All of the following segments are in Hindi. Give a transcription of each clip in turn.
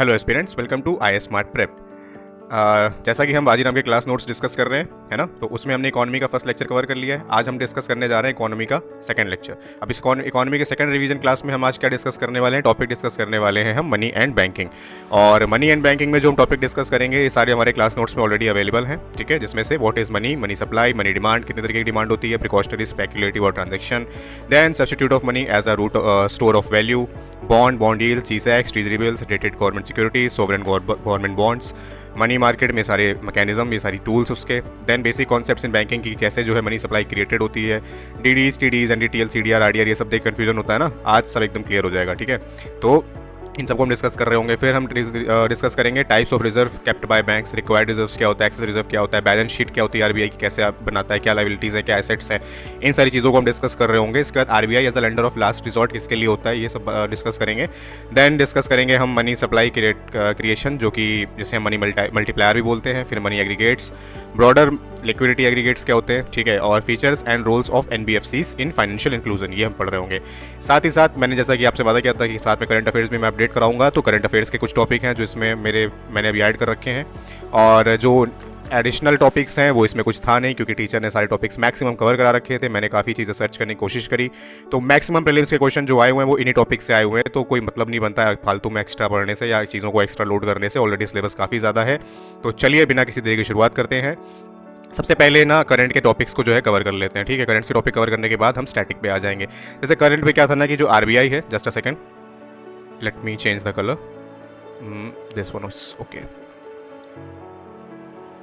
Hello aspirants, welcome to I smart prep. जैसा कि हम बाजी नाम के क्लास नोट्स डिस्कस कर रहे हैं, है ना, तो उसमें हमने इकोनॉमी का फर्स्ट लेक्चर कवर कर लिया है। आज हम डिस्कस करने जा रहे हैं इकोनॉमी का सेकंड लेक्चर। अब इस इकोनॉमी के सेकंड रिवीजन क्लास में हम आज क्या डिस्कस करने वाले हैं, टॉपिक डिस्कस करने वाले हैं हम मनी एंड बैंकिंग। और मनी एंड बैंकिंग में जो हम टॉपिक डिस्कस करेंगे ये सारे हमारे क्लास नोट्स में ऑलरेडी अवेलेबल हैं, ठीक है, जिसमें से what is money, money supply, money demand, कितने तरीके की डिमांड होती है, प्रिकॉशनरी, स्पेक्युलेटिव और transaction, then substitute of money as a root store of value, bond yield, G secs, treasury bills, dated government securities, sovereign government bonds, money market में सारे मैकेनिज्म, ये सारी टूल्स उसके, then basic concepts in banking की, कैसे जो है मनी सप्लाई क्रिएटेड होती है, DDs, TDs, NDTL, CDR, RDR, ये सब देख कन्फ्यूजन होता है ना, आज सब एकदम क्लियर हो जाएगा, ठीक है। तो इन सबको हम डिस्कस कर रहे होंगे। फिर हम डिस्कस करेंगे types of reserve kept bye banks, required reserves क्या होता है, एक्सेस रिजर्व क्या होता है, बैलेंस शीट क्या होती है आरबीआई की, कैसे आप बनाता है, क्या लायबिलिटीज़ है, क्या एसेट्स हैं, इन सारी चीज़ों को हम डिस्कस कर रहे होंगे। इसके बाद RBI as a lender of last resort किसके लिए होता है, ये सब डिस्कस करेंगे। देन डिस्कस करेंगे हम मनी सप्लाई क्रिएशन, जो कि जिसे हम मनी मल्टीप्लायर भी बोलते हैं। फिर money aggregates, broader liquidity aggregates क्या होते हैं, ठीक है, और features and roles of NBFCs in financial inclusion, ये हम पढ़ रहे होंगे। साथ ही साथ मैंने जैसा कि आपसे वादा किया था कि साथ में करंट अफेयर्स भी मैं अपडेट कराऊंगा, तो करंट अफेयर्स के कुछ टॉपिक हैं जो इसमें मैंने अभी ऐड कर रखे हैं, और जो एडिशनल टॉपिक्स हैं वो इसमें कुछ था नहीं, क्योंकि टीचर ने सारे टॉपिक्स मैक्सिमम कवर करा रखे थे। मैंने काफ़ी चीज़ें सर्च करने की कोशिश करी, तो मैक्सिमम प्रीलिम्स के क्वेश्चन जो आए हुए हैं वो इन्हीं टॉपिक से आए हुए हैं, तो कोई मतलब नहीं बनता है फालतू में एक्स्ट्रा पढ़ने से या चीज़ों को एक्स्ट्रा लोड करने से। ऑलरेडी सिलेबस काफ़ी ज़्यादा है, तो चलिए बिना किसी देरी की शुरुआत करते हैं। सबसे पहले ना करंट के टॉपिक्स को जो है कवर कर लेते हैं, ठीक है। करंट के टॉपिक कवर करने के बाद हम स्टैटिक पे आ जाएंगे। जैसे करंट पे क्या था ना कि जो आरबीआई है, just a second, let me change the colour, this one is okay,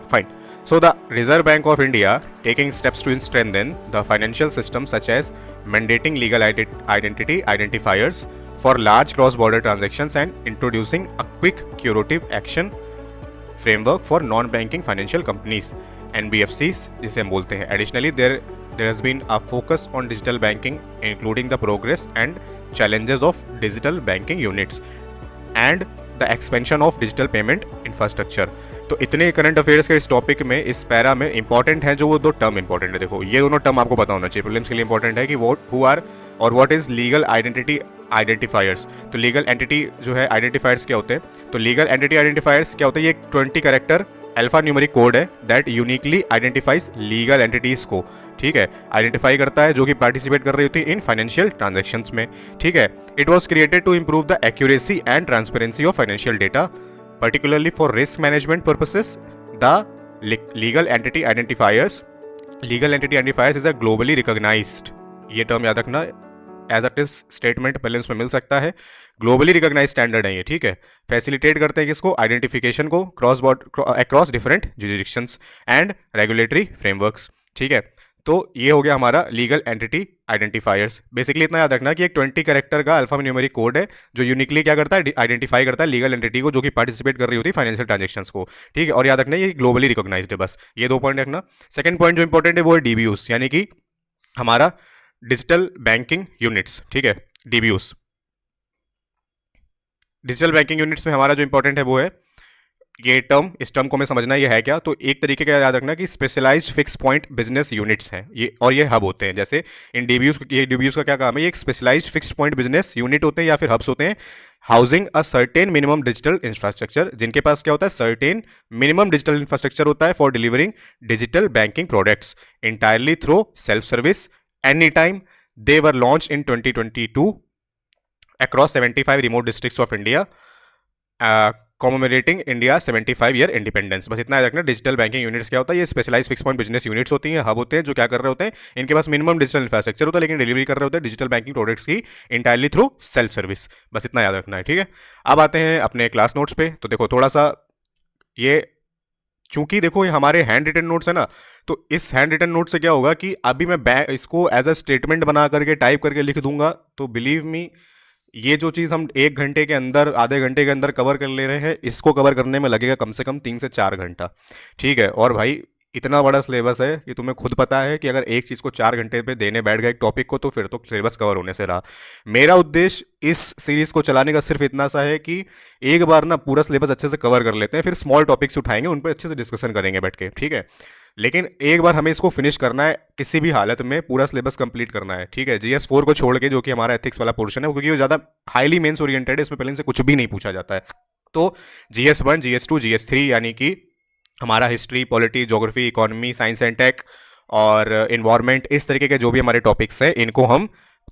fine. So the Reserve Bank of India taking steps to strengthen the financial system, such as mandating legal identity identifiers for large cross-border transactions and introducing a quick curative action framework for non-banking financial companies, NBFCs जिसे हम बोलते हैं। Additionally, there has been a focus on digital banking, including the progress and challenges of digital banking units and the expansion of digital payment infrastructure। तो इतने करंट अफेयर्स के इस टॉपिक में, इस पैरा में इंपॉर्टेंट है जो वो दो टर्म इंपॉर्टेंट है। देखो ये दोनों टर्म आपको पता होना चाहिए, प्रीलिम्स के लिए इंपॉर्टेंट है कि हु आर और what is legal identity identifiers. तो लीगल एंटिटी जो है आइडेंटिफायर्स क्या होते हैं, तो लीगल एंटिटी आइडेंटिफायर्स क्या होते हैं, ये एक 20 कैरेक्टर अल्फा न्यूमेरिक कोड है that uniquely identifies legal entities को, ठीक है, आइडेंटिफाई करता है जो कि पार्टिसिपेट कर रही होती है इन फाइनेंशियल ट्रांजैक्शंस में, ठीक है। It was created to improve the accuracy and transparency of financial data, particularly for risk management purposes. The legal entity identifiers is a globally recognized, ये टर्म याद रखना, as a test statement prelims में मिल सकता है। ग्लोबली रिकॉग्नाइज स्टैंडर्ड है ये, ठीक है। फैसिलिटेट करते हैं किसको, आइडेंटिफिकेशन को across different jurisdictions and regulatory frameworks, ठीक है। तो ये हो गया हमारा लीगल एंटिटी आइडेंटिफायर्स। बेसिकली इतना याद रखना कि एक 20 कैरेक्टर का अल्फा न्यूमेरिक कोड है जो यूनिकली क्या करता है, आइडेंटिफाई करता है लीगल एंटिटी को जो कि पार्टिसिपेट कर रही होती है फाइनेंशियल ट्रांजेक्शंस को, ठीक है। और याद रखना ये ग्लोबली रिकॉग्नाइज्ड है, बस ये 2 पॉइंट रखना। सेकंड पॉइंट जो इंपॉर्टेंट है वो है डीबीयूज, यानी कि हमारा डिजिटल बैंकिंग यूनिट्स, ठीक है, डीबीयूज। डिजिटल बैंकिंग यूनिट्स में हमारा जो इंपॉर्टेंट है वो है ये टर्म, इस टर्म को हमें समझना ये है क्या, तो एक तरीके का याद रखना कि specialized fix point business units हैं ये, और ये हब होते हैं। जैसे इन डीबीयूज का क्या काम है, ये एक specialized fix point business unit होते हैं या फिर हब्स होते हैं, housing a certain minimum digital infrastructure, जिनके पास क्या होता है, सर्टेन मिनिमम डिजिटल इंफ्रास्ट्रक्चर होता है for delivering digital banking products entirely through self service any time. They were launched in 2022 across 75 remote districts of India, commemorating India 75 year independence. बस इतना याद रखना। डिजिटल बैंकिंग यूनिट्स क्या होता है, ये specialize fix point business units होती हैं, हब होते हैं, जो क्या कर रहे होते हैं, इनके पास मिनिमम डिजिटल इंफ्रास्ट्रक्चर होता है लेकिन डिलीवरी कर रहे होते हैं डिजिटल बैंकिंग प्रोडक्ट्स की इंटायरली थ्रू सेल्फ सर्विस। बस इतना याद रखना है, ठीक है। अब आते हैं अपने क्लास नोट्स पे। तो देखो थोड़ा सा ये, चूंकि देखो ये हमारे हैंड रिटन नोट्स है ना, तो इस हैंड रिटन नोट से क्या होगा कि अभी मैं इसको एज अ स्टेटमेंट बना करके टाइप करके लिख दूंगा, तो बिलीव मी ये जो चीज़ हम 1 घंटे के अंदर, आधे घंटे के अंदर कवर कर ले रहे हैं, इसको कवर करने में लगेगा कम से कम 3 से 4 घंटा, ठीक है। और भाई इतना बड़ा सिलेबस है कि तुम्हें खुद पता है कि अगर एक चीज़ को 4 घंटे पे देने बैठ गए एक टॉपिक को, तो फिर तो सिलेबस कवर होने से रहा। मेरा उद्देश्य इस सीरीज़ को चलाने का सिर्फ इतना सा है कि एक बार ना पूरा सिलेबस अच्छे से कवर कर लेते हैं, फिर स्मॉल टॉपिक्स उठाएंगे, उन पर अच्छे से डिस्कशन करेंगे बैठ के, ठीक है। लेकिन एक बार हमें इसको फिनिश करना है, किसी भी हालत में पूरा सिलेबस कंप्लीट करना है, ठीक है। GS4 को छोड़ के, जो कि हमारा एथिक्स वाला पोर्शन है, क्योंकि वो ज़्यादा हाईली मेंस ओरिएंटेड है, इसमें पहले से कुछ भी नहीं पूछा जाता है, तो GS1, GS2, GS3 यानी कि हमारा history, polity, geography, economy, science and tech और इन्वायरमेंट, इस तरीके के जो भी हमारे टॉपिक्स हैं इनको हम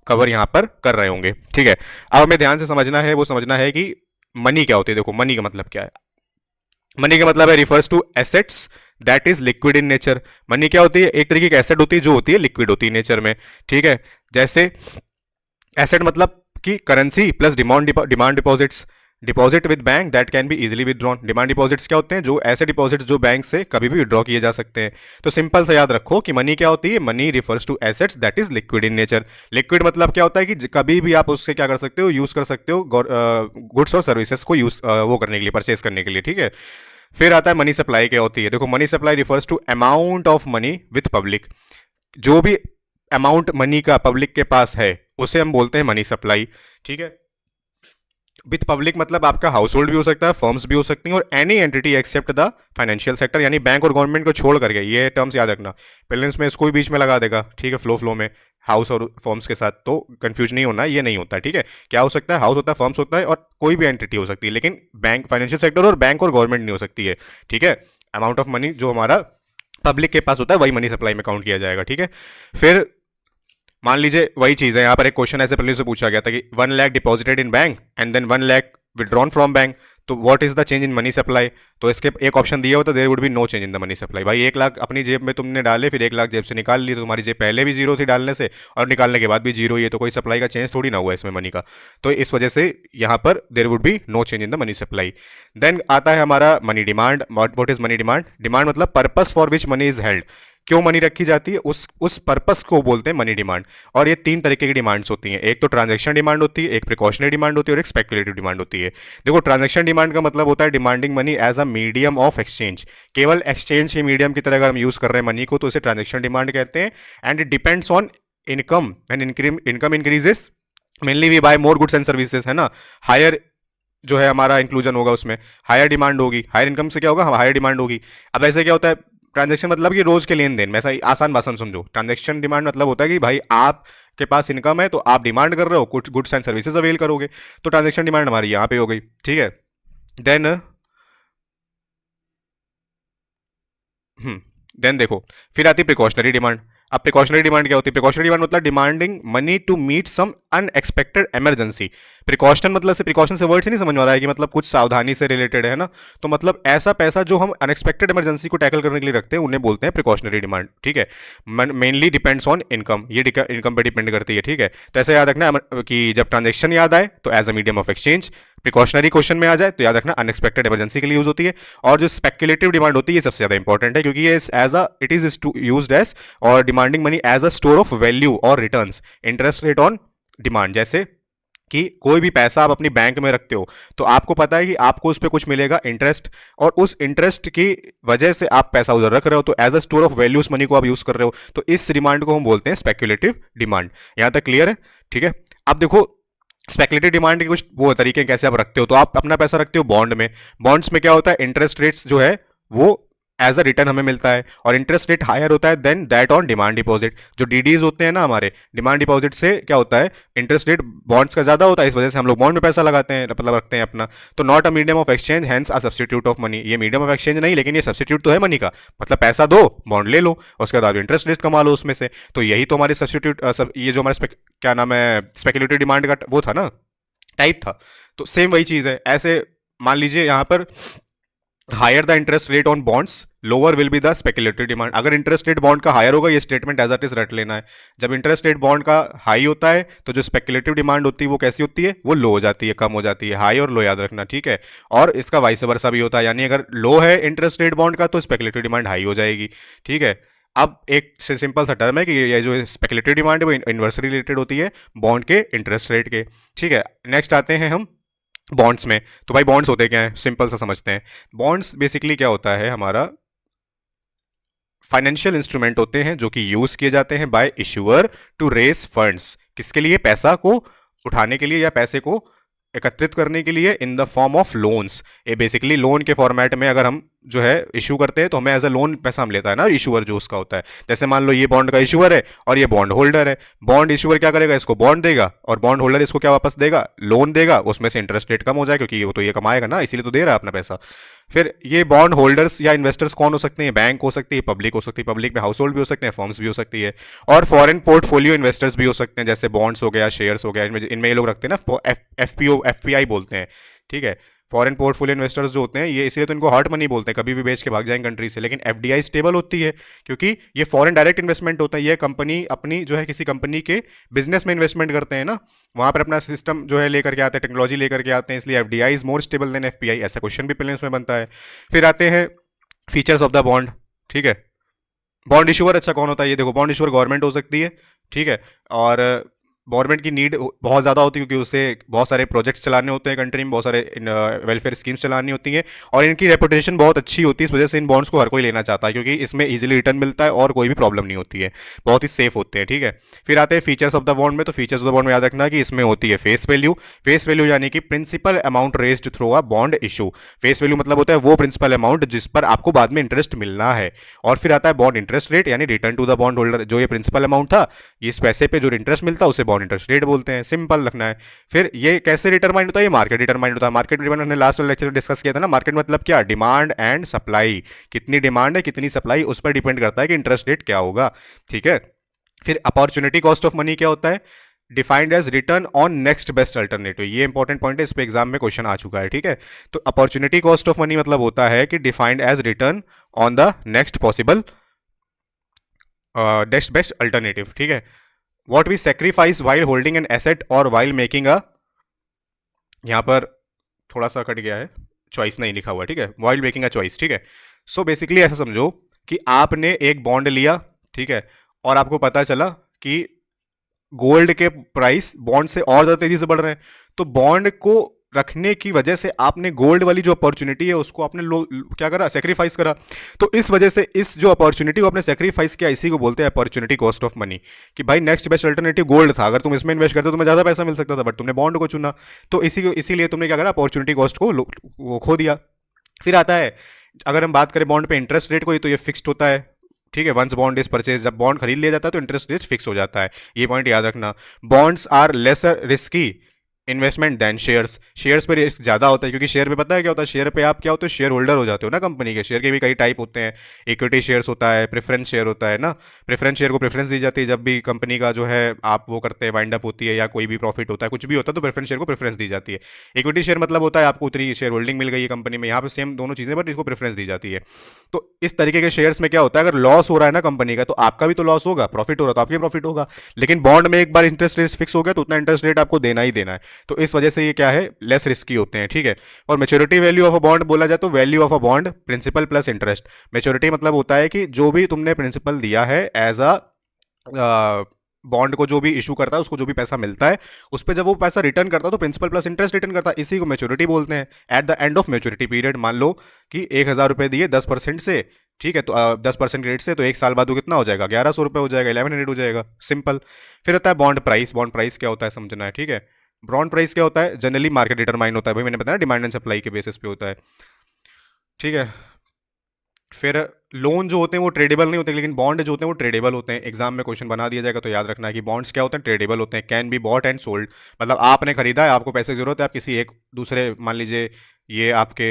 कवर यहाँ पर कर रहे होंगे। ठीक है, अब हमें ध्यान से समझना है, वो समझना है कि मनी क्या होती है। देखो मनी का मतलब क्या है। मनी का मतलब है refers to assets that is liquid in nature. Money क्या होती है? एक तरीके की एसेट होती है जो होती है लिक्विड होती है नेचर में। ठीक है, जैसे एसेट मतलब कि currency plus demand deposits, deposit with bank that can be easily withdrawn. Demand deposits क्या होते हैं? जो ऐसे डिपॉजिट्स जो बैंक से कभी भी विदड्रॉ किए जा सकते हैं। तो सिंपल से याद रखो कि मनी क्या होती है? Money refers to assets that is liquid in nature. Liquid मतलब क्या होता है कि कभी भी आप उससे क्या कर सकते हो? यूज कर सकते हो गुड्स और सर्विसेज को यूज वो करने के लिए, परचेज करने के लिए। ठीक है, फिर आता है मनी सप्लाई क्या होती है। देखो money supply refers to amount of money with public. जो भी अमाउंट मनी का पब्लिक के पास है उसे हम बोलते हैं मनी सप्लाई। ठीक है, विथ पब्लिक मतलब आपका हाउस होल्ड भी हो सकता है, फर्म्स भी हो सकती हैं और any entity except the financial sector, यानी बैंक और गवर्नमेंट को छोड़ करके। ये टर्म्स याद रखना, प्रीलिम्स में इसको भी बीच में लगा देगा। ठीक है, फ्लो में हाउस और फर्म्स के साथ, तो कंफ्यूज नहीं होना, ये नहीं होता। ठीक है, क्या हो सकता है? हाउस होता है, फर्म्स होता है और कोई भी एंटिटी हो सकती है, लेकिन बैंक, फाइनेंशियल सेक्टर और बैंक और गवर्नमेंट नहीं हो सकती है। ठीक है, अमाउंट ऑफ मनी जो हमारा पब्लिक के पास होता है वही मनी सप्लाई में काउंट किया जाएगा। ठीक है, फिर मान लीजिए वही चीज़ है, यहाँ पर एक क्वेश्चन ऐसे पहले से पूछा गया था कि 1 lakh deposited in bank and then 1 lakh withdrawn from bank, तो what is the change in money supply? तो इसके एक ऑप्शन दिया होता, there would be no change in the money supply. भाई 1 लाख अपनी जेब में तुमने डाले, फिर 1 लाख जेब से निकाल ली, तो तुम्हारी जेब पहले भी जीरो थी डालने से और निकालने के बाद भी जीरो ही है, तो कोई सप्लाई का चेंज थोड़ी ना हुआ इसमें मनी का। तो इस वजह से यहाँ पर there would be no change in the money supply. Then आता है हमारा money demand. What is money demand? Demand मतलब purpose for which money is held, क्यों मनी रखी जाती है, उस पर्पस को बोलते हैं मनी डिमांड। और ये 3 तरीके की डिमांड्स होती हैं, एक तो ट्रांजैक्शन डिमांड होती है, एक प्रिकॉशनरी डिमांड होती है और एक स्पेकुलेटिव डिमांड होती है। देखो ट्रांजैक्शन डिमांड का मतलब होता है demanding money as a medium of exchange, केवल एक्सचेंज के मीडियम की तरह अगर हम यूज कर रहे हैं मनी को तो इसे ट्रांजैक्शन डिमांड कहते हैं। And it depends on income, and income increases mainly we buy more goods and services, है ना। हायर जो है हमारा इंक्लूजन होगा उसमें, हायर डिमांड होगी, हायर इनकम से क्या होगा? हायर डिमांड होगी। अब ऐसे क्या होता है? ट्रांजैक्शन मतलब कि रोज के लेन देन में, ऐसा आसान भाषण समझो। ट्रांजैक्शन डिमांड मतलब होता है कि भाई आप के पास इनकम है तो आप डिमांड कर रहे हो, कुछ गुड्स एंड सर्विसेज अवेल करोगे, तो ट्रांजैक्शन डिमांड हमारी यहाँ पे हो गई। ठीक है, देन देन देखो फिर आती है प्रिकॉशनरी डिमांड। अब प्रिकॉशनरी डिमांड क्या होती है? प्रिकॉशनरी डिमांड मतलब demanding money to meet some unexpected emergency. Precaution मतलब से, प्रिकॉशन से वर्ड से नहीं समझ में आ रहा है कि मतलब कुछ सावधानी से रिलेटेड है ना, तो मतलब ऐसा पैसा जो हम अनएक्सपेक्टेड इमरजेंसी को टैकल करने के लिए रखते हैं उन्हें बोलते हैं प्रिकॉशनरी डिमांड। ठीक है, मेनली डिपेंड्स ऑन इनकम, ये इनकम पे डिपेंड करती है। ठीक है, तो ऐसे याद रखना कि जब ट्रांजेक्शन याद आए तो as a medium of exchange, precautionary question में आ जाए तो याद रखना अनएक्सपेक्टेड इमरजेंसी के लिए यूज होती है। और जो स्पेकुलेटिव डिमांड होती है ये सबसे ज्यादा इंपॉर्टेंट है, क्योंकि ये as a it is used as और demanding money as a store of value और returns, interest rate on demand. जैसे कि कोई भी पैसा आप अपनी बैंक में रखते हो तो आपको पता है कि आपको उस पर कुछ मिलेगा इंटरेस्ट, और उस इंटरेस्ट की वजह से आप पैसा उधर रख रहे हो, तो as a store of value उस मनी को आप यूज कर रहे हो, तो इस डिमांड को हम बोलते हैं स्पेकुलेटिव डिमांड। यहां तक क्लियर है? ठीक है, अब देखो स्पेकुलेटिव डिमांड के कुछ वो तरीके कैसे आप रखते हो। तो आप अपना पैसा रखते हो बॉन्ड में, बॉन्ड्स में क्या होता है? इंटरेस्ट रेट्स जो है वो एज अ रिटर्न हमें मिलता है, और इंटरेस्ट रेट हायर होता है then that on demand deposit. जो डीडीज होते हैं ना हमारे, डिमांड डिपॉजिट से क्या होता है? इंटरेस्ट रेट बॉन्ड्स का ज्यादा होता है, इस वजह से हम लोग बॉन्ड में पैसा लगाते हैं, मतलब रखते हैं अपना। तो not a medium of exchange hence a substitute of money, ये मीडियम ऑफ एक्सचेंज नहीं, लेकिन ये सब्सटीट्यूट तो है मनी का। मतलब पैसा दो, बॉन्ड ले लो, उसके बाद इंटरेस्ट रेट कमा लो उसमें से। तो यही तो हमारे सब्सटीट्यूट, ये जो हमारे क्या नाम है, स्पेकुलेटिव डिमांड का वो था ना, टाइप था। तो सेम वही चीज है। ऐसे मान लीजिए यहां पर higher the interest rate on bonds lower will be the speculative demand. अगर इंटरेस्ट रेट बॉन्ड का हायर होगा, ये स्टेटमेंट एज इट इज रट लेना है। जब इंटरेस्ट रेट बॉन्ड का हाई होता है तो जो स्पेकुलेटिव डिमांड होती है वो कैसी होती है? वो लो हो जाती है, कम हो जाती है। हाई और लो याद रखना, ठीक है। और इसका वाइस वर्सा भी होता है, यानी अगर लो है इंटरेस्ट रेट बॉन्ड का तो स्पेकुलेटिव डिमांड हाई हो जाएगी। ठीक है, अब एक सिंपल सा टर्म है कि ये जो स्पेकुलेटिव डिमांड है वो इन्वर्सली रिलेटेड होती है बॉन्ड के इंटरेस्ट रेट के। ठीक है, नेक्स्ट आते हैं हम बॉन्ड्स में। तो भाई बॉन्ड्स होते क्या हैं? सिंपल सा समझते हैं। बॉन्ड्स बेसिकली क्या होता है? हमारा फाइनेंशियल इंस्ट्रूमेंट होते हैं जो कि यूज किए जाते हैं by issuer to raise funds. किसके लिए? पैसा को उठाने के लिए या पैसे को एकत्रित करने के लिए in the form of loans. ये बेसिकली लोन के फॉर्मेट में अगर हम जो है इशू करते हैं तो हमें एज अ लोन पैसा हम लेता है ना, इशूअर जो उसका होता है। जैसे मान लो ये बॉन्ड का इशूअर है और ये बॉन्ड होल्डर है। बॉन्ड इशूअर क्या करेगा, इसको बॉन्ड देगा और बॉन्ड होल्डर इसको क्या वापस देगा, लोन देगा। उसमें से इंटरेस्ट रेट कम हो जाए क्योंकि वो तो ये कमाएगा ना, इसीलिए तो दे रहा है अपना पैसा। फिर ये बॉन्ड होल्डर्स या इन्वेस्टर्स कौन हो सकते हैं, बैंक हो सकती है, पब्लिक हो सकती है, पब्लिक में हाउस होल्ड भी हो सकते हैं, फर्म्स भी हो सकती है, और फॉरेन पोर्टफोलियो इन्वेस्टर्स भी हो सकते हैं, जैसे बॉन्ड्स हो गया, शेयर्स हो गया, इनमें ये लोग रखते हैं ना, एफपीआई बोलते हैं, ठीक है। फॉरेन पोर्टफोलियो इन्वेस्टर्स जो होते हैं ये इसलिए तो इनको हार्ड मनी बोलते हैं, कभी भी बेच के भाग जाएंगे कंट्री से। लेकिन एफडीआई स्टेबल होती है क्योंकि ये फॉरेन डायरेक्ट इन्वेस्टमेंट होता है, ये कंपनी अपनी जो है किसी कंपनी के बिजनेस में इन्वेस्टमेंट करते हैं ना, वहाँ पर अपना सिस्टम जो है लेकर के आते हैं, टेक्नोलॉजी लेकर के आते हैं, इसलिए FDI is more stable then FPI. ऐसा क्वेश्चन भी प्रीलिम्स में बनता है। फिर आते हैं फीचर्स ऑफ द बॉन्ड, ठीक है। बॉन्ड इशूअर अच्छा कौन होता है, ये देखो, बॉन्ड इशूअर गवर्नमेंट हो सकती है, ठीक है। और गवर्नमेंट की नीड बहुत ज़्यादा होती है क्योंकि उसे बहुत सारे प्रोजेक्ट्स चलाने होते हैं कंट्री में, बहुत सारे वेलफेयर स्कीम्स चलानी होती हैं, और इनकी रेपुटेशन बहुत अच्छी होती है। इस वजह से इन बॉन्ड्स को हर कोई लेना चाहता है क्योंकि इसमें इजीली रिटर्न मिलता है और कोई भी प्रॉब्लम नहीं होती है, बहुत ही सेफ होते हैं, ठीक है। फिर आते हैं फीचर्स ऑफ द बॉन्ड में। तो फीचर्स ऑफ द बॉन्ड में याद रखना कि इसमें होती है फेस वैल्यू। फेस वैल्यू यानी कि principal amount raised through a bond issue. Face value मतलब होता है वो प्रिंसिपल अमाउंट जिस पर आपको बाद में इंटरेस्ट मिलना है। और फिर आता है बॉन्ड इंटरेस्ट रेट, यानी return to the bond holder. जो ये प्रिंसिपल अमाउंट था, इस पैसे पे जो इंटरेस्ट मिलता है उसे बॉन्ड इंटरेस्ट रेट बोलते हैं, सिंपल रखना है। फिर ये कैसे डिटरमाइन होता है, ये मार्केट डिटरमाइन होता है। मार्केट डिटरमाइन हमने लास्ट वाले लेक्चर में डिस्कस किया था ना। मार्केट मतलब क्या, डिमांड एंड सप्लाई, कितनी डिमांड है कितनी सप्लाई, उस पर डिपेंड करता है कि इंटरेस्ट रेट क्या होगा, ठीक है। फिर अपॉर्चुनिटी कॉस्ट ऑफ मनी क्या होता है, defined as return on next best alternative. ये इंपॉर्टेंट पॉइंट है, इस पे एग्जाम में क्वेश्चन आ चुका है, ठीक है। तो अपॉर्चुनिटी कॉस्ट ऑफ मनी मतलब होता है कि defined as return on the next possible next best alternative, ठीक है। What we sacrifice while holding an asset और वाइल मेकिंग अ, यहां पर थोड़ा सा कट गया है, चॉइस नहीं लिखा हुआ, ठीक है, वाइल मेकिंग अ चॉइस, ठीक है। सो बेसिकली ऐसा समझो कि आपने एक बॉन्ड लिया, ठीक है, और आपको पता चला कि गोल्ड के प्राइस बॉन्ड से और ज्यादा तेजी से बढ़ रहे हैं, तो बॉन्ड को रखने की वजह से आपने गोल्ड वाली जो अपॉर्चुनिटी है उसको आपने क्या करा, सेक्रीफाइस करा। तो इस वजह से इस जो अपॉर्चुनिटी को आपने सेक्रीफाइस किया, इसी को बोलते हैं अपॉर्चुनिटी कॉस्ट ऑफ मनी। कि भाई नेक्स्ट बेस्ट अल्टरनेटिव गोल्ड था, अगर तुम इसमें इन्वेस्ट करते तो तुम्हें ज्यादा पैसा मिल सकता था, बट तुमने बॉन्ड को चुना, तो इसीलिए तुमने क्या करा, अपॉर्चुनिटी कॉस्ट को वो खो दिया। फिर आता है, अगर हम बात करें बॉन्ड पे इंटरेस्ट रेट को, तो ये फिक्स्ड होता है, ठीक है। वंस बॉन्ड इज परचेज, जब बॉन्ड खरीद लिया जाता है तो इंटरेस्ट रेट फिक्स हो जाता है, ये पॉइंट याद रखना। Bonds are lesser risky investment than shares. Shares पे रिस्क ज़्यादा होता है क्योंकि शेयर पे पता है क्या होता है, शेयर पे आप क्या होते हो, शेयर होल्डर हो जाते हो ना कंपनी के। शेयर के भी कई टाइप होते हैं, इक्विटी शेयर्स होता है, प्रेफरेंस शेयर होता है ना। प्रेफरेंस शेयर को प्रेफरेंस दी जाती है जब भी कंपनी का जो है आप वो करते हैं, वाइंड अप होती है या कोई भी प्रॉफिट होता है, कुछ भी होता है, तो प्रेफरेंस शेयर को प्रेफरेंस दी जाती है। इक्विटी शेयर मतलब होता है आपको उतनी शेयर होल्डिंग मिल गई है कंपनी में, यहाँ पे सेम दोनों चीज़ें, बट इसको प्रेफरेंस दी जाती है। तो इस तरीके के शेयर्स में क्या होता है, अगर लॉस हो रहा है ना कंपनी का तो आपका भी तो लॉस होगा, प्रॉफिट हो रहा है तो आपका प्रॉफिट होगा। लेकिन बॉन्ड में एक बार इंटरेस्ट रेट फिक्स हो गया तो उतना इंटरेस्ट रेट आपको देना ही देना है, तो इस वजह से ये क्या है, लेस रिस्की होते हैं, ठीक है। और maturity value of a bond बोला जाए तो value of a bond principal plus interest. Maturity मतलब होता है कि जो भी तुमने प्रिंसिपल दिया है एज अ बॉन्ड को, जो भी इशू करता है उसको जो भी पैसा मिलता है उस पर जब वो पैसा रिटर्न करता है तो प्रिंसिपल प्लस इंटरेस्ट रिटर्न करता है, इसी को मेच्योरिटी बोलते हैं। At the end of maturity period, मान लो कि 1,000 रुपये दिए 10% से, ठीक है, तो 10% रेट से, तो एक साल बाद वो कितना हो जाएगा, 1,100 रुपये हो जाएगा, 1100 हो जाएगा, सिंपल। फिर होता है बॉन्ड प्राइस। बॉन्ड प्राइस क्या होता है समझना है, ठीक है। बॉन्ड प्राइस क्या होता है, जनरली मार्केट डिटरमाइन होता है, भाई मैंने बताया डिमांड एंड सप्लाई के बेसिस पे होता है, ठीक है। फिर लोन जो होते हैं वो ट्रेडेबल नहीं होते, लेकिन बॉन्ड जो होते हैं वो ट्रेडेबल होते हैं। एग्जाम में क्वेश्चन बना दिया जाएगा तो याद रखना है कि बॉन्ड्स क्या होते हैं, ट्रेडेबल होते हैं, can be bought and sold. मतलब आपने खरीदा है, आपको पैसे की जरूरत है, आप किसी एक दूसरे, मान लीजिए ये आपके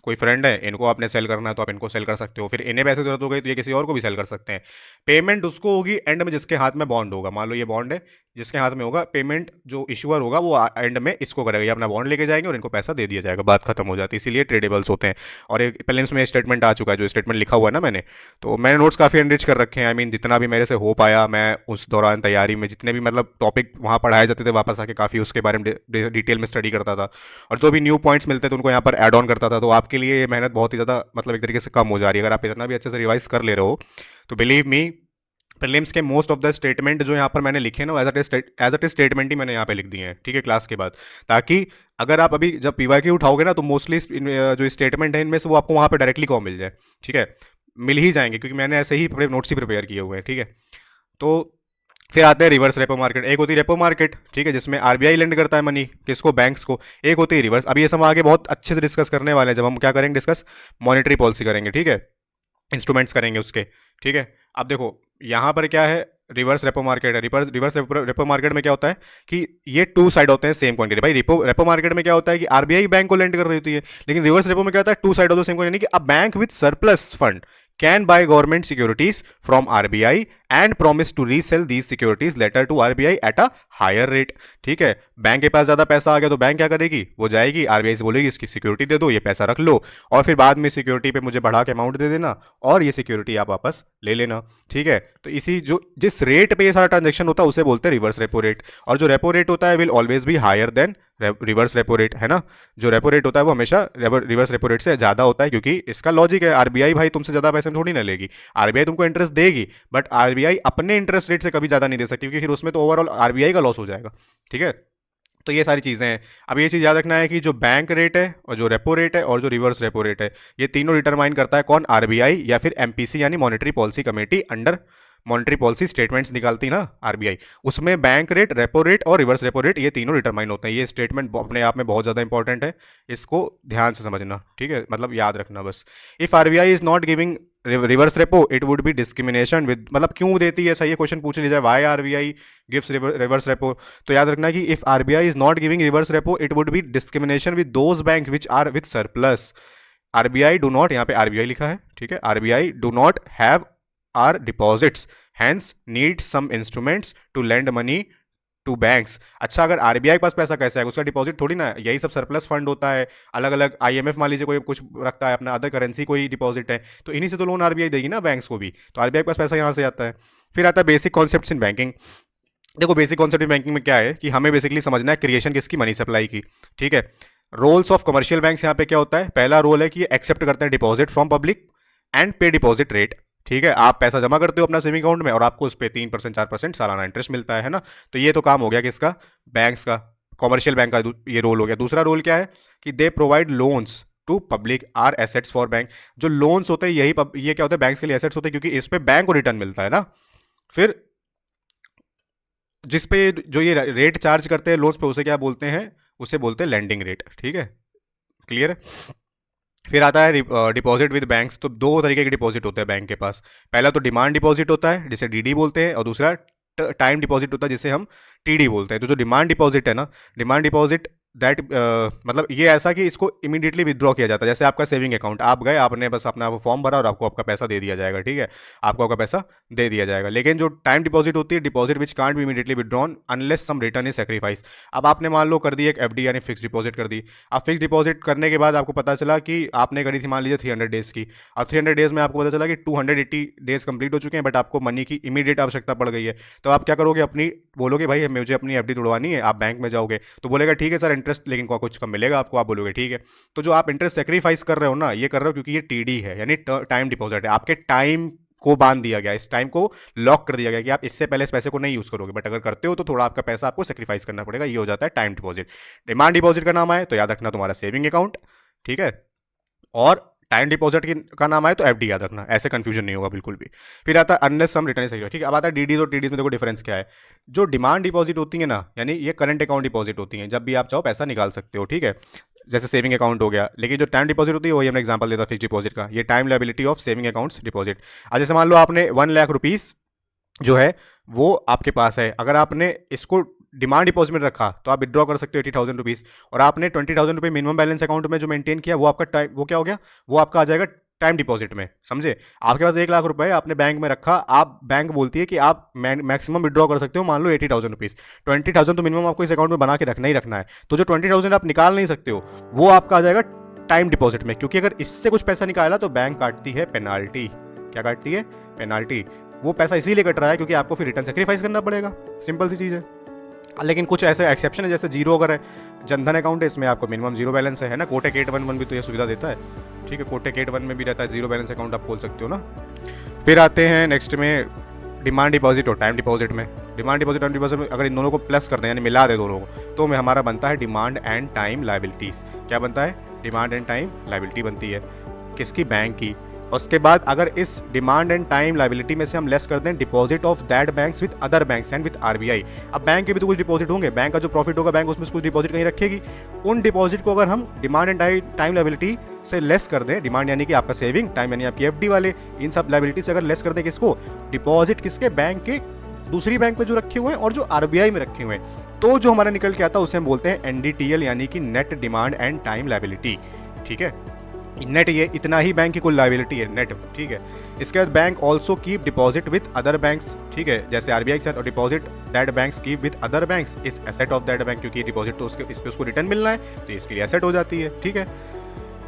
कोई फ्रेंड है, इनको आपने सेल करना है तो आप इनको सेल कर सकते हो, फिर इन्हें पैसे की जरूरत हो गई तो ये किसी और को भी सेल कर सकते हैं। पेमेंट उसको होगी एंड में जिसके हाथ में बॉन्ड होगा। मान लो ये बॉन्ड है, जिसके हाथ में होगा, पेमेंट जो इशूअर होगा वो एंड में इसको करेगा, ये अपना बॉन्ड लेके जाएंगे और इनको पैसा दे दिया जाएगा, बात खत्म हो जाती है, इसीलिए ट्रेडेबल्स होते हैं। और एक प्रीलिम्स में स्टेटमेंट आ चुका है, जो स्टेटमेंट लिखा हुआ है ना मैंने, तो मैंने नोट्स काफ़ी एनरिच कर रखे हैं। आई मीन जितना भी मेरे से हो पाया, मैं उस दौरान तैयारी में जितने भी मतलब टॉपिक वहाँ पढ़ाए जाते थे, वापस आके काफ़ी उसके बारे में डिटेल में स्टडी करता था, और जो भी न्यू पॉइंट्स मिलते थे उनको यहाँ पर ऐड ऑन करता था। तो आपके लिए ये मेहनत बहुत ही ज़्यादा मतलब एक तरीके से कम हो जा रही है, अगर आप इतना भी अच्छे से रिवाइज कर ले रहे हो तो बिलीव मी, प्रीलिम्स के मोस्ट ऑफ द स्टेटमेंट जो यहाँ पर मैंने लिखे ना, एज अ स्टेटमेंट ही मैंने यहाँ पे लिख दिए हैं, ठीक है, क्लास के बाद, ताकि अगर आप अभी जब पीवाईक्यू उठाओगे ना तो मोस्टली जो स्टेटमेंट है इनमें से वो आपको वहाँ पे डायरेक्टली कॉम मिल जाए, ठीक है, मिल ही जाएंगे, क्योंकि मैंने ऐसे ही नोट्स ही प्रिपेयर किए हुए हैं, ठीक है। तो फिर आते हैं रिवर्स रेपो मार्केट। एक होती है रेपो मार्केट, ठीक है, जिसमें आरबीआई लेंड करता है मनी किसको, बैंक्स को। एक होती है रिवर्स। अभी ये सब आगे बहुत अच्छे से डिस्कस करने वाले हैं जब हम क्या करेंगे, डिस्कस मॉनेटरी पॉलिसी करेंगे, ठीक है, इंस्ट्रूमेंट्स करेंगे उसके, ठीक है। अब देखो यहाँ पर क्या है, रिवर्स रेपो मार्केट है। रिवर्स रेपो मार्केट में क्या होता है कि ये टू साइड होते हैं सेम कॉइन के। भाई रेपो मार्केट में क्या होता है कि आरबीआई बैंक को लेंड कर रही होती है, लेकिन रिवर्स रेपो में क्या होता है, two side of the same coin, यानी कि a bank with surplus fund can buy government securities from RBI and promise to resell these securities later to RBI at a higher rate, ठीक है। बैंक के पास ज्यादा पैसा आ गया तो बैंक क्या करेगी, वो जाएगी आरबीआई से बोलेगी इसकी सिक्योरिटी दे दो, ये पैसा रख लो, और फिर बाद में सिक्योरिटी पे मुझे बढ़ा के अमाउंट दे देना और ये सिक्योरिटी आप वापस ले लेना, ठीक है। तो इसी जो जिस रेट पे ये सारा ट्रांजेक्शन होता है उसे बोलते हैं रिवर्स रेपो रेट। और जो रेपो रेट होता है will always be higher than reverse repo rate, है ना। जो रेपो रेट होता है वो हमेशा रिवर्स रेपो रेट से ज्यादा होता है, क्योंकि इसका लॉजिक है, आरबीआई भाई तुमसे ज्यादा पैसे थोड़ी ना लेगी। आरबीआई तुमको इंटरेस्ट देगी, बट आरबीआई अपने इंटरेस्ट रेट से कभी ज्यादा नहीं दे सकती, क्योंकि फिर उसमें तो ओवरऑल आरबीआई का लॉस हो जाएगा, ठीक है। तो ये सारी चीज़ें हैं। अब ये चीज़ याद रखना है कि जो बैंक रेट है और जो रेपो रेट है और जो रिवर्स रेपो रेट है, ये तीनों डिटरमाइन करता है कौन, आरबीआई या फिर एमपीसी यानी monetary policy committee under monetary policy statements निकालती ना आरबीआई, उसमें बैंक रेट, रेपो रेट और रिवर्स रेपो रेट ये तीनों डिटरमाइन होते हैं। ये स्टेटमेंट अपने आप में बहुत ज़्यादा इंपॉर्टेंट है, इसको ध्यान से समझना, ठीक है, मतलब याद रखना बस। If RBI is not giving reverse repo it would be discrimination with, मतलब क्यों देती है, ऐसा ये क्वेश्चन पूछ लिया जाए, why RBI gives reverse repo, तो याद रखना कि if RBI is not giving reverse repo it would be discrimination with those banks which are with surplus. RBI do not, यहाँ पे आरबीआई लिखा है, ठीक है, RBI do not have are deposits hence need some instruments to lend money to banks. अच्छा, अगर आरबीआई के पास पैसा कैसा है, उसका डिपॉजिट थोड़ी ना, यही सब सरप्लस फंड होता है, अलग अलग आईएमएफ मान लीजिए कोई कुछ रखता है अपना, अदर करेंसी कोई डिपॉजिट है, तो इन्हीं से तो लोन आरबीआई देगी ना बैंक्स को भी, तो आरबीआई के पास पैसा यहाँ से आता है। फिर आता है बेसिक कॉन्सेप्ट्स इन बैंकिंग। देखो बेसिक कॉन्सेप्ट इन बैंकिंग में क्या है कि हमें बेसिकली समझना है क्रिएशन किसकी, मनी सप्लाई की, ठीक है। रोल्स ऑफ कमर्शियल बैंक्स यहाँ पे क्या होता है, पहला रोल है कि ये एक्सेप्ट करते हैं डिपॉजिट फ्रॉम पब्लिक एंड पे डिपॉजिट रेट, ठीक है। आप पैसा जमा करते हो अपना सेविंग अकाउंट में और आपको उस पर 3% 4% सालाना इंटरेस्ट मिलता है ना। तो ये तो काम हो गया किसका, बैंक्स का, कॉमर्शियल बैंक का ये रोल हो गया। दूसरा रोल क्या है कि they provide loans to public are assets for bank. जो लोन्स होते हैं यही ये क्या होता है, बैंक्स के लिए एसेट्स होते हैं, क्योंकि इस पे बैंक को रिटर्न मिलता है ना। फिर जिस पे जो ये रेट चार्ज करते हैं लोन्स पे उसे क्या बोलते हैं, उसे बोलते हैं लेंडिंग रेट, ठीक है, क्लियर है। फिर आता है डिपॉजिट विद बैंक्स। तो दो तरीके के डिपॉजिट होते हैं बैंक के पास, पहला तो डिमांड डिपॉजिट होता है जिसे डीडी बोलते हैं, और दूसरा टाइम डिपॉजिट होता है जिसे हम टीडी बोलते हैं। तो जो डिमांड डिपॉजिट है ना, डिमांड डिपॉजिट दैट मतलब ये ऐसा कि इसको इमीडिएटली विदड्रॉ किया जाता है, जैसे आपका सेविंग अकाउंट, आप गए आपने बस अपना वो फॉर्म भरा और आपको आपका पैसा दे दिया जाएगा, ठीक है, आपको आपका पैसा दे दिया जाएगा। लेकिन जो टाइम डिपॉजिट होती है, deposit which can't be immediately withdrawn unless some return is sacrifice. अब आपने मान लो कर दी एक एफडी यानी फिक्स डिपॉजिट कर दी। अब फिक्स डिपॉजिट करने के बाद आपको पता चला कि आपने करी थी मान लीजिए 300 डेज की। अब 300 डेज में आपको पता चला कि 280 डेज कंप्लीट हो चुके हैं, बट आपको मनी की इमीडिएट आवश्यकता पड़ गई है। तो आप क्या करोगे, अपनी बोलोगे भाई मुझे अपनी एफडी तोड़वानी है, आप बैंक में जाओगे तो बोलेगा ठीक है सर इंटरेस्ट लेकिन कुछ कम मिलेगा आपको, आप बोलोगे ठीक है। तो जो आप इंटरेस्ट सेक्रीफाइस कर रहे हो ना, ये कर रहे हो क्योंकि ये टीडी है यानी टाइम डिपॉजिट है, आपके टाइम को बांध दिया गया, इस टाइम को लॉक कर दिया गया कि आप इससे पहले इस पैसे को नहीं यूज करोगे, बट अगर करते हो तो थोड़ा आपका पैसा आपको सेक्रीफाइस करना पड़ेगा, ये हो जाता है टाइम डिपॉजिट। डिमांड डिपॉजिट का नाम आए तो याद रखना तुम्हारा सेविंग अकाउंट, ठीक है, और टाइम डिपॉजिट का नाम आए तो एफडी याद रखना, ऐसे कंफ्यूजन नहीं होगा बिल्कुल भी। फिर आता है अनलेस सम रिटर्न सही, ठीक है। अब आता है डीडीज और टीडीज में देखो डिफरेंस क्या है। जो डिमांड डिपॉजिट होती है ना, यानी ये करंट अकाउंट डिपॉजिट होती है, जब भी आप चाहो पैसा निकाल सकते हो, ठीक है, जैसे सेविंग अकाउंट हो गया। लेकिन जो टाइम डिपॉजिट होती है वही हमने एग्जांपल देता फिक्स डिपॉजिट का, ये time liability of saving accounts deposit. अब जैसे मान लो आपने 1 लाख रुपीज़ जो है वो आपके पास है, अगर आपने इसको डिमांड डिपॉजिट में रखा तो आप विड्रॉ कर सकते हो 80,000 रुपीज़, और आपने 20,000 रुपये मिनिमम बैलेंस अकाउंट में जो मेंटेन किया वो आपका टाइम, वो क्या हो गया, वो आपका आ जाएगा टाइम डिपॉजिट में, समझे। आपके पास 1 लाख रुपए आपने बैंक में रखा, आप बैंक बोलती है कि आप मैक्सिमम विड्रॉ कर सकते हो मान लो 80,000 रुपीज़, 20,000 तो मिनिमम आपको इस अकाउंट में बना के रखना ही रखना है। तो जो 20,000 आप निकाल नहीं सकते हो वो आपका आ जाएगा टाइम डिपॉजिट में, क्योंकि अगर इससे कुछ पैसा निकाला तो बैंक काटती है पेनाल्टी। क्या काटती है, पेनाल्टी। वो पैसा इसीलिए कट रहा है क्योंकि आपको फिर रिटर्न सेक्रीफाइस करना पड़ेगा, सिंपल सी चीज़ है। लेकिन कुछ ऐसे एक्सेप्शन है, जैसे जीरो अगर है, जनधन अकाउंट है इसमें आपको मिनिमम जीरो बैलेंस है ना, कोटक 811 भी तो ये सुविधा देता है, ठीक है, कोटक 811 में भी रहता है जीरो बैलेंस अकाउंट आप खोल सकते हो ना। फिर आते हैं नेक्स्ट में डिमांड डिपॉजिट और टाइम डिपॉजिट में। डिमांड डिपॉजिट टाइम डिपॉजिट में अगर इन दोनों को प्लस कर दें यानी मिला दे दोनों को, तो में हमारा बनता है डिमांड एंड टाइम लायबिलिटीज़। क्या बनता है, डिमांड एंड टाइम लायबिलिटी बनती है किसकी, बैंक की। उसके बाद अगर इस डिमांड एंड टाइम लाइबिलिटी में से हम लेस कर दें deposit of that banks with other banks and with RBI. अब बैंक के भी तो कुछ डिपॉजिट होंगे, बैंक का जो प्रॉफिट होगा बैंक उसमें कुछ डिपॉजिट कहीं रखेगी, उन डिपॉजिट को अगर हम डिमांड एंड टाइम लाइबिलिटी से लेस कर दें, डिमांड यानी कि आपका सेविंग, टाइम यानी आपकी एफडी वाले, इन सब लाइबिलिटी से अगर लेस कर दें किसको, डिपॉजिट किसके, बैंक के दूसरी बैंक पे जो रखे हुए हैं और जो आरबीआई में रखे हुए हैं, तो जो हमारा निकल के आता है उसे हम बोलते हैं एनडीटीएल यानी कि net demand and time liability. ठीक है, नेट ये इतना ही बैंक की कुल लाइबिलिटी है नेट। ठीक है, इसके बाद bank also keep deposit with other banks. ठीक है, जैसे आरबीआई के साथ, और deposit that banks keep with other banks is asset of that bank, क्योंकि डिपॉजिट तो उसके इस पे उसको रिटर्न मिलना है तो इसके लिए एसेट हो जाती है। ठीक है,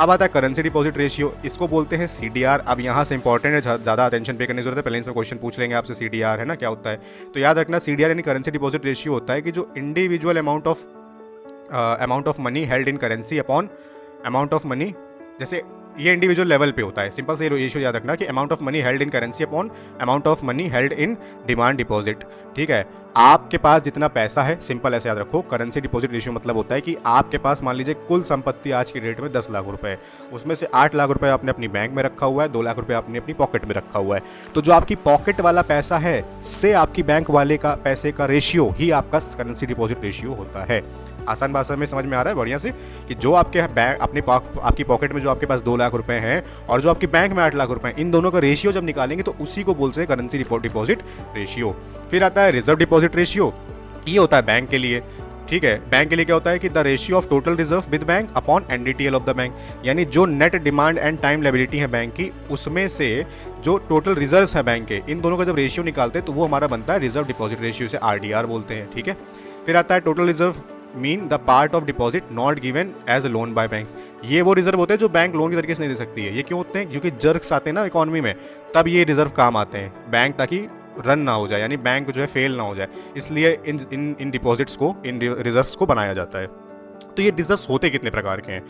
अब आता है करेंसी डिपॉजिट रेशियो, इसको बोलते हैं सीडीआर। अब यहाँ से इंपॉर्टेंट है, ज़्यादा अटेंशन पे करने की जरूरत है, पहले इसमें क्वेश्चन पूछ लेंगे आपसे सीडीआर है ना क्या होता है, तो याद रखना सीडीआर यानी करेंसी डिपॉजिट रेशियो होता है कि जो individual amount of money held in currency upon amount of money, जैसे ये इंडिविजुअल लेवल पे होता है, सिंपल से रेशियो याद रखना कि amount of money held in currency upon amount of money held in demand deposit. ठीक है, आपके पास जितना पैसा है, सिंपल ऐसे याद रखो, करेंसी डिपॉजिट रेशियो मतलब होता है कि आपके पास मान लीजिए कुल संपत्ति आज की डेट में 10 लाख रुपए है, उसमें से 8 लाख रुपए आपने अपनी बैंक में रखा हुआ है, 2 लाख रुपए आपने अपनी पॉकेट में रखा हुआ है, तो जो आपकी पॉकेट वाला पैसा है से आपकी बैंक वाले का पैसे का रेशियो ही आपका करेंसी डिपॉजिट रेशियो होता है। आसान भाषा में समझ में आ रहा है बढ़िया से, कि जो आपके बैंक आपकी पॉकेट में जो आपके पास 2 लाख रुपए हैं और जो आपकी बैंक में 8 लाख रुपए हैं, इन दोनों का रेशियो जब निकालेंगे तो उसी को बोलते हैं करेंसी डिपॉजिट रेशियो। फिर आता है रिजर्व डिपॉजिट रेशियो, ये होता है बैंक के लिए। ठीक है, बैंक के लिए क्या होता है कि the ratio of total reserve with bank upon NDTL of the bank, यानी जो net demand and time liability है बैंक की, उसमें से जो टोटल रिजर्व्स है बैंक के, इन दोनों का जब रेशियो निकालते हैं तो वो हमारा बनता है रिजर्व डिपॉजिट रेशियो, से आरडीआर बोलते हैं। ठीक है, फिर आता है total reserve mean the part of deposit not given as a loan by banks, ये वो रिजर्व होते हैं जो बैंक लोन के तरीके से नहीं दे सकती है। ये क्यों होते हैं, क्योंकि जर्क्स आते हैं ना इकोनॉमी में, तब ये रिजर्व काम आते हैं बैंक, ताकि रन ना हो जाए, यानी बैंक जो है फेल ना हो जाए, इसलिए इन डिपॉजिट्स को, इन रिजर्व्स को बनाया जाता है। तो ये रिजर्व्स होते कितने प्रकार के हैं,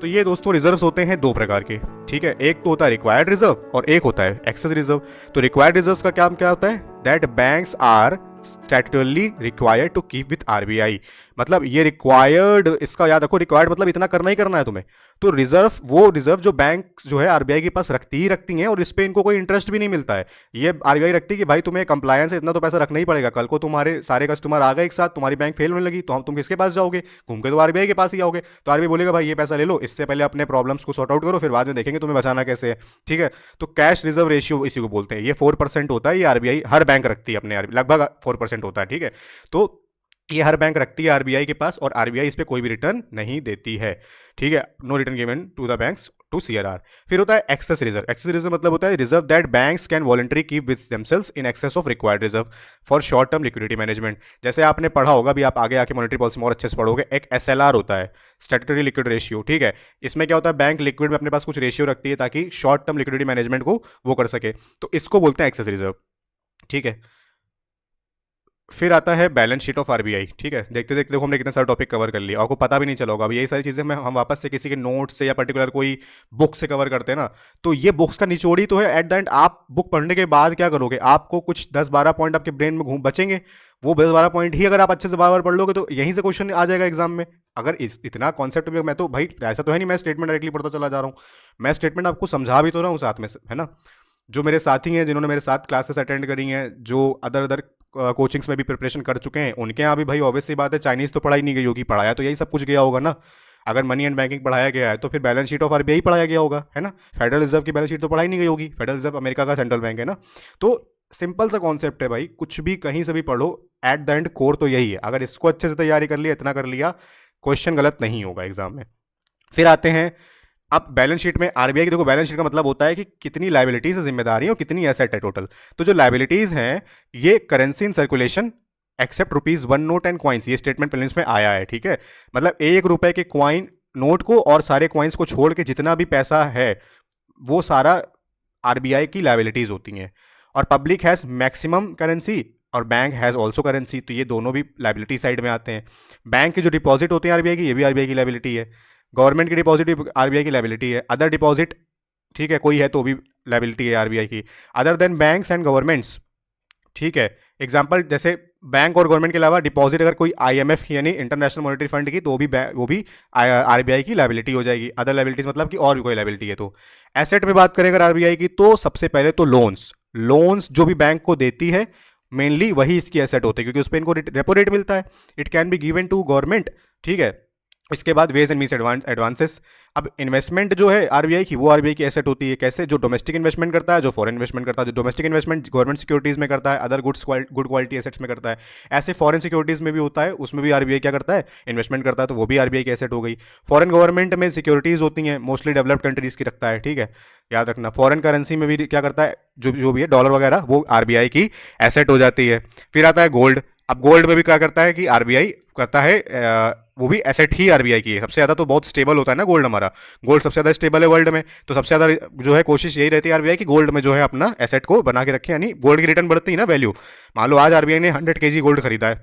तो ये दोस्तों रिजर्व्स होते हैं 2 प्रकार के। ठीक है, एक तो होता है रिक्वायर्ड रिजर्व और एक होता है एक्सेस रिजर्व। तो रिक्वायर्ड रिजर्व्स का काम क्या होता है, that banks are statutorily required to keep with RBI, मतलब ये रिक्वायर्ड, इसका याद रखो, रिक्वायर्ड मतलब इतना करना ही करना है तुम्हें। तो रिजर्व वो रिजर्व जो बैंक जो है आरबीआई के पास रखती ही रखती हैं, और इस पे इनको कोई इंटरेस्ट भी नहीं मिलता है। ये आरबीआई रखती है कि भाई तुम्हें कंप्लायंस है, इतना तो पैसा रखना ही पड़ेगा, कल को तुम्हारे सारे कस्टमर आ गए एक साथ, तुम्हारी बैंक फेल होने लगी तो तुम किसके पास जाओगे, घूम के तो आरबीआई के पास ही आओगे। तो आरबीआई बोलेगा भाई ये पैसा ले लो, इससे पहले अपने प्रॉब्लम्स को सॉर्ट आउट करो, फिर बाद में देखेंगे तुम्हें बचाना कैसे है। ठीक है, तो कैश रिजर्व रेशियो इसी को बोलते हैं, ये 4% होता है, ये आरबीआई हर बैंक रखती है अपने, लगभग 4% होता है। ठीक है, तो ये हर बैंक रखती है आरबीआई के पास, और आरबीआई इस पे कोई भी रिटर्न नहीं देती है। ठीक है, no return given to the banks to CRR. फिर होता है एक्सेस रिजर्व। एक्सेस रिजर्व मतलब होता है reserve that banks can voluntary keep with themselves in excess of required reserve for short term liquidity management. जैसे आपने पढ़ा होगा, भी आप आगे आके मॉनेटरी पॉलिसी में और अच्छे से पढ़ोगे, एक एसएलआर होता है, स्टैट्यूटरी लिक्विड रेशियो। ठीक है, इसमें क्या होता है, बैंक लिक्विड में अपने पास कुछ रेशियो रखती है ताकि शॉर्ट टर्म लिक्विडिटी मैनेजमेंट को वो कर सके, तो इसको बोलते हैं एक्सेस रिजर्व। ठीक है, फिर आता है बैलेंस शीट ऑफ आरबीआई। ठीक है, देखते देखते देखो हमने कितने सारे टॉपिक कवर कर लिया, आपको पता भी नहीं चला होगा। अब यही सारी चीज़ें हम वापस से किसी के नोट से या पर्टिकुलर कोई बुक से कवर करते हैं ना, तो ये बुक्स का निचोड़ ही तो है। एट द एंड आप बुक पढ़ने के बाद क्या करोगे, आपको कुछ 10-12 पॉइंट आपके ब्रेन में घूम बचेंगे, वो 10-12 पॉइंट ही अगर आप अच्छे से बार पढ़ लोगे तो यहीं से क्वेश्चन आ जाएगा एग्जाम में। अगर इतना कॉन्सेप्ट में, मैं तो भाई ऐसा तो है नहीं मैं स्टेटमेंट डायरेक्टली पढ़ता चला जा रहा हूँ, मैं स्टेटमेंट आपको समझा भी तो रहा हूँ साथ में, है ना। जो मेरे साथी हैं जिन्होंने मेरे साथ क्लासेस अटेंड करी हैं, जो अदर कोचिंग्स में भी प्रिपरेशन कर चुके हैं, उनके यहाँ भी भाई ऑब्वियस सी बात है, चाइनीज़ तो पढ़ाई नहीं गई होगी, पढ़ाया तो यही सब कुछ गया होगा ना। अगर मनी एंड बैंकिंग पढ़ाया गया है तो फिर बैलेंस शीट ऑफ आरबीआई पढ़ाया गया होगा, है ना। फेडरल रिजर्व की बैलेंस शीट तो पढ़ाई नहीं गई होगी, फेडरल रिजर्व अमेरिका का सेंट्रल बैंक है ना। तो सिंपल सा कॉन्सेप्ट है भाई, कुछ भी कहीं से भी पढ़ो, एट द एंड कोर तो यही है। अगर इसको अच्छे से तैयारी कर लिया, इतना कर लिया, क्वेश्चन गलत नहीं होगा एग्जाम में। फिर आते हैं अब बैलेंस शीट में आरबीआई की। देखो बैलेंस शीट का मतलब होता है कि कितनी लायबिलिटीज है, जिम्मेदारी और कितनी एसेट है टोटल। तो जो लायबिलिटीज हैं ये currency in circulation except ₹1 note and coins, ये स्टेटमेंट प्रीलिम्स में आया है। ठीक है, मतलब ₹1 के क्वाइन नोट को और सारे क्वाइंस को छोड़ के जितना भी पैसा है वो सारा आरबीआई की लायबिलिटीज होती हैं। और पब्लिक हैज मैक्सिमम करेंसी और बैंक हैज़ ऑल्सो करेंसी, तो ये दोनों भी लायबिलिटी साइड में आते हैं। बैंक के जो डिपॉजिट होते हैं आरबीआई की, ये भी आरबीआई की लायबिलिटी है। गवर्नमेंट की डिपॉजिट भी आरबीआई की लायबिलिटी है। अदर डिपॉजिट, ठीक है, कोई है तो भी लायबिलिटी है आरबीआई की, other than banks and governments. ठीक है, एग्जाम्पल जैसे बैंक और गवर्नमेंट के अलावा डिपॉजिट अगर कोई आईएमएफ की यानी इंटरनेशनल मॉनेटरी फंड की, तो वो भी आरबीआई की लायबिलिटी हो जाएगी। अदर लायबिलिटीज मतलब कि और भी कोई लायबिलिटी है। तो एसेट में बात करें अगर आरबीआई की, तो सबसे पहले तो लोन्स जो भी बैंक को देती है मेनली वही इसकी एसेट होती है, क्योंकि उस पर इनको रेपो रेट मिलता है। It can be given to government, ठीक है। इसके बाद वेज एंड मीन्स एडवांसेस। अब इन्वेस्टमेंट जो है आरबीआई की, वो आरबीआई की एसेट होती है। कैसे? जो डोमेस्टिक इन्वेस्टमेंट करता है, जो फॉरेन इन्वेस्टमेंट करता है। जो डोमेस्टिक इन्वेस्टमेंट गवर्नमेंट सिक्योरिटीज़ में करता है, अदर गुड क्वालिटी एसेट्स में करता है। ऐसे फॉरेन सिक्योरिटीज़ में भी होता है, उसमें भी आरबीआई क्या करता है? इन्वेस्टमेंट करता है, तो वो भी आरबीआई की एसेट हो गई। फॉरेन गवर्नमेंट में सिक्योरिटीज़ होती हैं, मोस्टली डेवलप्ड कंट्रीज़ की रखता है, ठीक है, याद रखना। फॉरेन करेंसी में भी क्या करता है, जो भी है डॉलर वगैरह, वो आरबीआई की एसेट हो जाती है। फिर आता है गोल्ड। अब गोल्ड में भी क्या करता है कि आरबीआई करता है, वो भी एसेट ही आरबीआई की है। सबसे ज़्यादा तो बहुत स्टेबल होता है ना गोल्ड हमारा, गोल्ड सबसे ज़्यादा स्टेबल है वर्ल्ड में, तो सबसे ज़्यादा जो है कोशिश यही रहती है आरबीआई की गोल्ड में जो है अपना एसेट को बना के रखे, यानी गोल्ड की रिटर्न बढ़ती है ना, वैल्यू। मान लो आज आरबीआई ने 100 kg गोल्ड खरीदा है,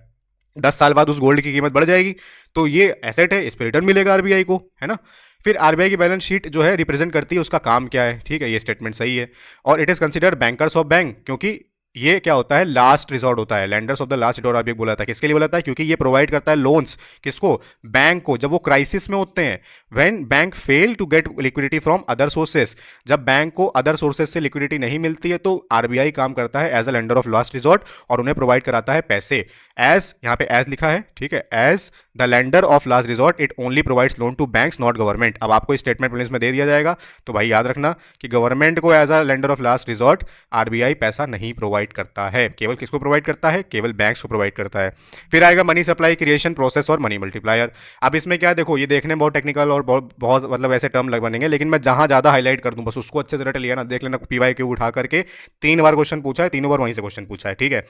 10 साल बाद उस गोल्ड की कीमत बढ़ जाएगी, तो ये एसेट है, इस पर रिटर्न मिलेगा आरबीआई को, है ना। फिर आरबीआई की बैलेंस शीट जो है रिप्रेजेंट करती है उसका काम क्या है, ठीक है, ये स्टेटमेंट सही है। और it is considered bankers of bank, क्योंकि ये क्या होता है, लास्ट रिजॉर्ट होता है, landers of the last resort RBI बोला था। किसके लिए बोला था? क्योंकि ये प्रोवाइड करता है लोन्स, किसको? बैंक को, जब वो क्राइसिस में होते हैं, when bank fail to get liquidity from other sources. जब बैंक को अदर सोर्सेज से लिक्विडिटी नहीं मिलती है, तो आरबीआई काम करता है as a lender of last resort और उन्हें प्रोवाइड कराता है पैसे। एज, यहाँ पे एज लिखा है, ठीक है, as the lender of last resort it only provides loan to banks not government. अब आपको स्टेटमेंट प्रीलिम्स में दे दिया जाएगा, तो भाई याद रखना कि गवर्नमेंट को as a lender of last resort RBI पैसा नहीं प्रोवाइड करता है। केवल किसको प्रोवाइड करता है? केवल बैंक्स को प्रोवाइड करता है। फिर आएगा मनी सप्लाई क्रिएशन प्रोसेस और मनी मल्टीप्लायर। अब इसमें क्या, देखो ये देखने में बहुत टेक्निकल और बहुत मतलब ऐसे टर्म लग बनेंगे, लेकिन मैं जहां ज्यादा हाईलाइट कर दूं बस उसको अच्छे से रट लिया ना, देख लेना पीवाई क्यू उठा करके 3 बार क्वेश्चन पूछा है, तीनों बार वहीं से क्वेश्चन पूछा है, ठीक है।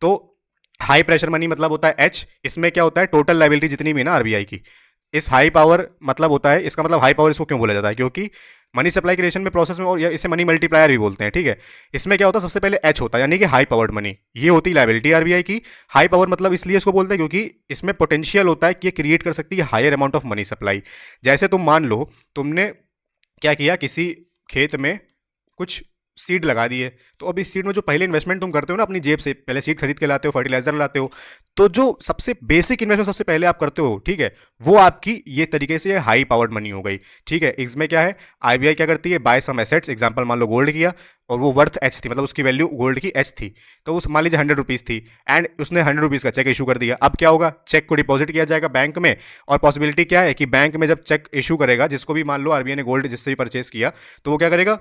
तो हाई प्रेशर मनी मतलब होता है एच। इसमें क्या होता है, टोटल लायबिलिटी जितनी भी है ना आरबीआई की, इस हाई पावर मतलब होता है, इसका मतलब हाई पावर इसको क्यों बोला जाता है, क्योंकि मनी सप्लाई क्रिएशन में प्रोसेस में, और इसे मनी मल्टीप्लायर भी बोलते हैं, ठीक है। इसमें क्या होता है, सबसे पहले एच होता है, यानी कि हाई पावर्ड मनी, ये होती है लायबिलिटी आरबीआई की। हाई पावर मतलब इसलिए इसको बोलते हैं क्योंकि इसमें पोटेंशियल होता है कि ये क्रिएट कर सकती है higher amount of money supply. जैसे तुम मान लो तुमने क्या किया, किसी खेत में कुछ सीड लगा दिए, तो अब इस सीड में जो पहले इन्वेस्टमेंट तुम करते हो ना अपनी जेब से, पहले सीड खरीद के लाते हो, फर्टिलाइजर लाते हो, तो जो सबसे बेसिक इन्वेस्टमेंट सबसे पहले आप करते हो, ठीक है, वो आपकी ये तरीके से हाई पावर्ड मनी हो गई, ठीक है। इसमें क्या है, आरबीआई क्या करती है, बाय सम एसेट्स, एग्जांपल मान लो गोल्ड किया और वो वर्थ एच थी, मतलब उसकी वैल्यू गोल्ड की एच थी, तो उस मान लीजिए 100 रुपीज़ थी एंड उसने 100 रुपीज़ का चेक इशू कर दिया। अब क्या होगा, चेक को डिपॉजिट किया जाएगा बैंक में, और पॉसिबिलिटी क्या है कि बैंक में जब चेक इशू करेगा, जिसको भी मान लो आरबीआई ने गोल्ड जिससे भी परचेस किया, तो वो क्या करेगा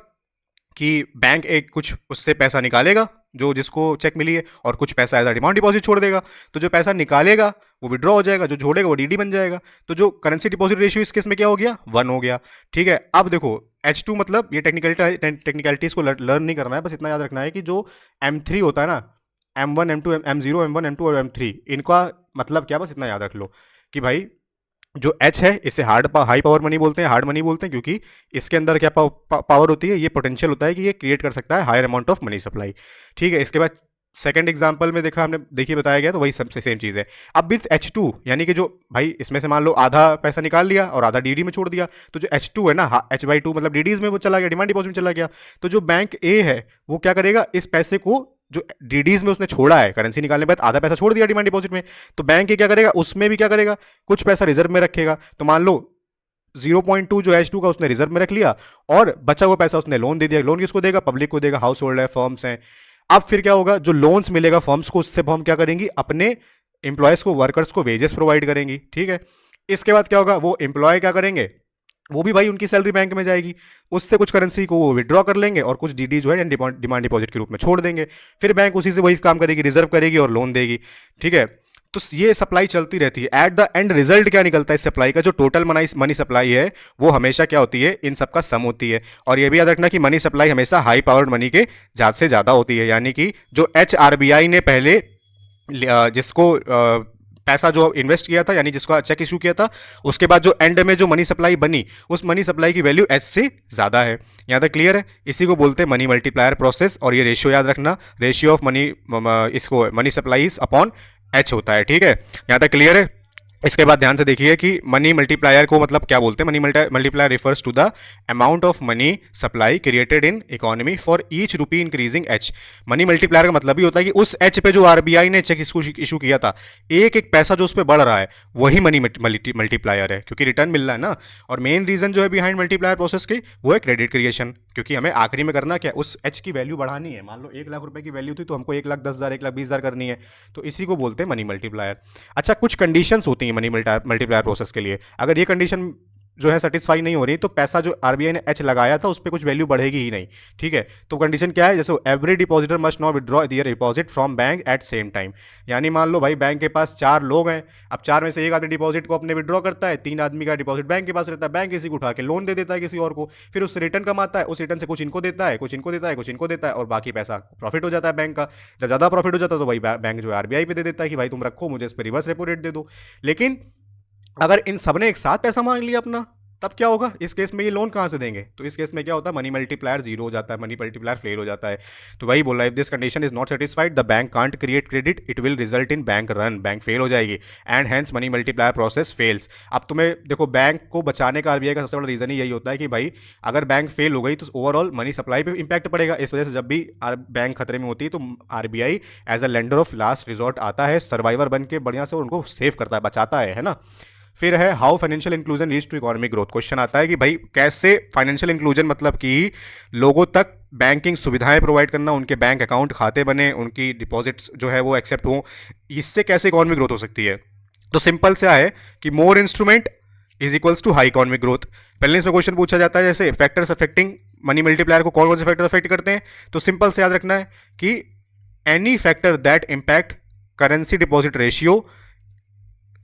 कि बैंक एक कुछ उससे पैसा निकालेगा जो जिसको चेक मिली है, और कुछ पैसा एज अ डिमांड डिपॉजिट छोड़ देगा। तो जो पैसा निकालेगा वो विड्रॉ हो जाएगा, जो छोड़ेगा वो डीडी बन जाएगा। तो जो करेंसी डिपॉजिट रेशियो इस केस में क्या हो गया, 1 हो गया, ठीक है। अब देखो H2 मतलब ये टेक्निकलिटीज को लर्न नहीं करना है, बस इतना याद रखना है कि जो M3 होता है ना, M1 M2 M0 M1 M2 और M3, इनका मतलब क्या, बस इतना याद रख लो कि भाई जो एच है इसे हाई पावर मनी बोलते हैं, हार्ड मनी बोलते हैं, क्योंकि इसके अंदर क्या पावर होती है, ये पोटेंशियल होता है कि ये क्रिएट कर सकता है higher amount of money supply, ठीक है। इसके बाद सेकंड एग्जांपल में देखा हमने, देखिए बताया गया, तो वही सबसे सेम चीज़ है। अब विथ H2 यानी कि जो भाई इसमें से मान लो आधा पैसा निकाल लिया और आधा डीडी में छोड़ दिया, तो जो H2 है ना, H/2 मतलब डीडीज में वो चला गया, डिमांड डिपॉजिट में चला गया। तो जो बैंक ए है वो क्या करेगा, इस पैसे को जो डीडीज में उसने छोड़ा है, करेंसी निकालने के बाद आधा पैसा छोड़ दिया डिमांड डिपॉजिट में, तो बैंक ये क्या करेगा, उसमें भी क्या करेगा, कुछ पैसा रिजर्व में रखेगा। तो मान लो 0.2 जो H2 का उसने रिजर्व में रख लिया, और बचा हुआ पैसा उसने लोन दे दिया। लोन किसको देगा, पब्लिक को देगा, हाउस होल्ड है, फर्म्स हैं। अब फिर क्या होगा, जो लोन्स मिलेगा फर्म्स को, उससे फर्म क्या करेंगी, अपने एम्प्लॉयज़ को, वर्कर्स को वेजेस प्रोवाइड करेंगी, ठीक है। इसके बाद क्या होगा, वो एम्प्लॉय क्या करेंगे, वो भी भाई उनकी सैलरी बैंक में जाएगी, उससे कुछ करेंसी को वो विड्रॉ कर लेंगे और कुछ डीडी जो है डिमांड डिपॉजिट के रूप में छोड़ देंगे। फिर बैंक उसी से वही काम करेगी, रिजर्व करेगी और लोन देगी, ठीक है। तो ये सप्लाई चलती रहती है। एट द एंड रिजल्ट क्या निकलता है इस सप्लाई का, जो टोटल मनी सप्लाई है वो हमेशा क्या होती है, इन सब का सम होती है। और ये भी याद रखना कि मनी सप्लाई हमेशा हाई पावर्ड मनी के ज़्यादा से ज़्यादा होती है, यानी कि जो HRBI ने पहले जिसको पैसा जो इन्वेस्ट किया था, यानी जिसका चेक इशू किया था, उसके बाद जो एंड में जो मनी सप्लाई बनी, उस मनी सप्लाई की वैल्यू H से ज़्यादा है। यहाँ तक क्लियर है? इसी को बोलते हैं मनी मल्टीप्लायर प्रोसेस। और ये रेशियो याद रखना, रेशियो ऑफ मनी, इसको मनी सप्लाई अपॉन H होता है, ठीक है। यहाँ तक क्लियर है? इसके बाद ध्यान से देखिए कि मनी मल्टीप्लायर को मतलब क्या बोलते हैं। Money multiplier refers to the amount of money supply created in economy for each rupee increasing H. Money multiplier का मतलब ही होता है कि उस एच पे जो आरबीआई ने चेक इशू किया था, एक एक पैसा जो उस पर बढ़ रहा है वही मनी मल्टीप्लायर है, क्योंकि रिटर्न मिल रहा है ना। और मेन रीजन जो है बिहाइंड मल्टीप्लायर प्रोसेस की वो है क्रेडिट क्रिएशन, क्योंकि हमें आखिरी में करना क्या, उस एच की वैल्यू बढ़ानी है। मान लो 1 लाख रुपए की वैल्यू थी तो हमको 1,10,000 1,20,000 करनी है, तो इसी को बोलते हैं मनी मल्टीप्लायर। अच्छा, कुछ कंडीशंस होती हैं मनी मल्टीप्लायर प्रोसेस के लिए। अगर ये कंडीशन जो है सेटिस्फाई नहीं हो रही तो पैसा जो आरबीआई ने एच लगाया था उस पर कुछ वैल्यू बढ़ेगी ही नहीं। ठीक है, तो कंडीशन क्या है, जैसे every depositor must not withdraw their deposit from bank at same time. यानी मान लो भाई बैंक के पास 4 लोग हैं, अब 4 में से एक आदमी डिपॉजिट को अपने विड्रॉ करता है, 3 आदमी का डिपॉजिट बैंक के पास रहता है, बैंक किसी को उठा के लोन दे देता है किसी और को, फिर उससे रिटर्न कमाता है, उस रिटर्न से कुछ इनको देता है, कुछ इनको देता है, कुछ इनको देता है, और बाकी पैसा प्रॉफिट हो जाता है बैंक का। जब ज़्यादा प्रॉफिट हो जाता है तो भाई बैंक जो है आरबीआई पे दे देता है कि भाई तुम रखो, मुझे इस पर रिवर्स रेपो रेट दे दो। लेकिन अगर इन सब ने एक साथ पैसा मांग लिया अपना, तब क्या होगा, इस केस में ये लोन कहाँ से देंगे, तो इस केस में क्या होता है, मनी मल्टीप्लायर जीरो हो जाता है, मनी मल्टीप्लायर फेल हो जाता है। तो वही बोल रहा है, if this condition is not satisfied the bank can't create credit, it will result in bank run, bank fail हो जाएगी and hence money multiplier process fails. अब तुम्हें देखो, बैंक को बचाने का आरबीआई का सबसे बड़ा रीजन ही यही होता है कि भाई अगर बैंक फेल हो गई तो ओवरऑल मनी सप्लाई पे इंपैक्ट पड़ेगा। इस वजह से जब भी बैंक खतरे में होती है तो RBI as a lender of last resort आता है, सर्वाइवर बन के बढ़िया से उनको सेव करता है, बचाता है ना। फिर है how financial inclusion leads to economic growth. Question आता है कि भाई कैसे फाइनेंशियल इंक्लूजन मतलब कि लोगों तक बैंकिंग सुविधाएं प्रोवाइड करना, उनके बैंक अकाउंट खाते बने, उनकी डिपॉजिट्स जो है वो एक्सेप्ट हो, इससे कैसे इकोनॉमिक ग्रोथ हो सकती है। तो सिंपल से है कि more instrument is equals to high economic growth. पहले इसमें क्वेश्चन पूछा जाता है जैसे फैक्टर्स अफेक्टिंग मनी मल्टीप्लायर को, कौन कौन से फैक्टर अफेक्ट करते हैं। तो सिंपल से याद रखना है कि any factor that impact currency deposit ratio,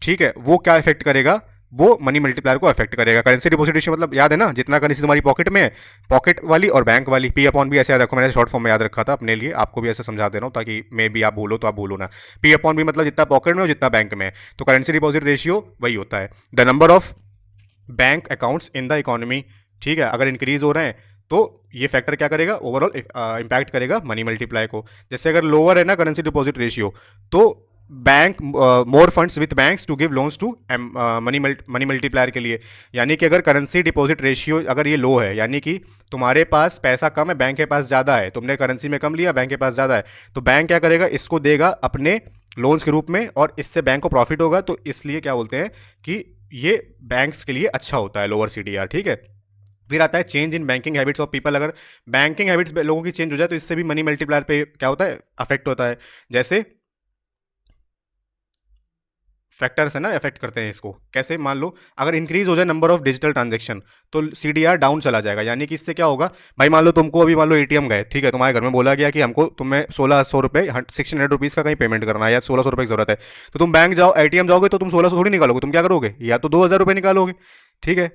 ठीक है, वो क्या इफेक्ट करेगा, वो मनी मल्टीप्लायर को अफेक्ट करेगा। करेंसी डिपॉजिट रेशियो मतलब याद है ना, जितना करेंसी तुम्हारी पॉकेट में है, पॉकेट वाली और बैंक वाली, पी अपॉन बी, ऐसे याद रखो, मैंने शॉर्ट फॉर्म में याद रखा था अपने लिए, आपको भी ऐसे समझा दे रहा हूँ ताकि मे भी आप बोलो तो आप बोलो ना। पी अपॉन बी मतलब जितना पॉकेट में हो जितना बैंक में है, तो करेंसी डिपॉजिट रेशियो वही होता है the number of bank accounts in the economy. ठीक है, अगर इंक्रीज हो रहे हैं तो ये फैक्टर क्या करेगा, ओवरऑल इंपैक्ट करेगा मनी मल्टीप्लाई को। जैसे अगर लोअर है ना करेंसी डिपॉजिट रेशियो, तो bank more funds with banks to give loans to money multiplier के लिए। यानी कि अगर करेंसी डिपॉजिट रेशियो अगर ये लो है, यानी कि तुम्हारे पास पैसा कम है, बैंक के पास ज़्यादा है, तुमने करेंसी में कम लिया, बैंक के पास ज़्यादा है, तो बैंक क्या करेगा, इसको देगा अपने लोन्स के रूप में, और इससे बैंक को प्रॉफिट होगा। तो इसलिए क्या बोलते हैं कि ये बैंक्स के लिए अच्छा होता है लोअर सीडीआर। ठीक है, फिर आता है change in banking habits of people. अगर बैंकिंग हैबिट्स लोगों की चेंज हो जाए तो इससे भी मनी मल्टीप्लायर पे क्या होता है, अफेक्ट होता है। जैसे फैक्टर्स है ना, अफेक्ट करते हैं इसको, कैसे, मान लो अगर इंक्रीज हो जाए नंबर ऑफ डिजिटल ट्रांजेक्शन तो सीडीआर डाउन चला जाएगा। यानी कि इससे क्या होगा, भाई मान लो तुमको अभी मान लो एटीएम गए, ठीक है, तुम्हारे घर में बोला गया कि हमको तुम्हें 1600 रुपये 1600 रुपीज़ का कहीं पेमेंट करना है या 1600 रुपये की जरूरत है, तो तुम बैंक जाओ, एटीएम जाओगे तो तुम 1600 थोड़ी निकालोगे, तुम क्या करोगे, या तो 2000 रुपये निकालोगे, ठीक है,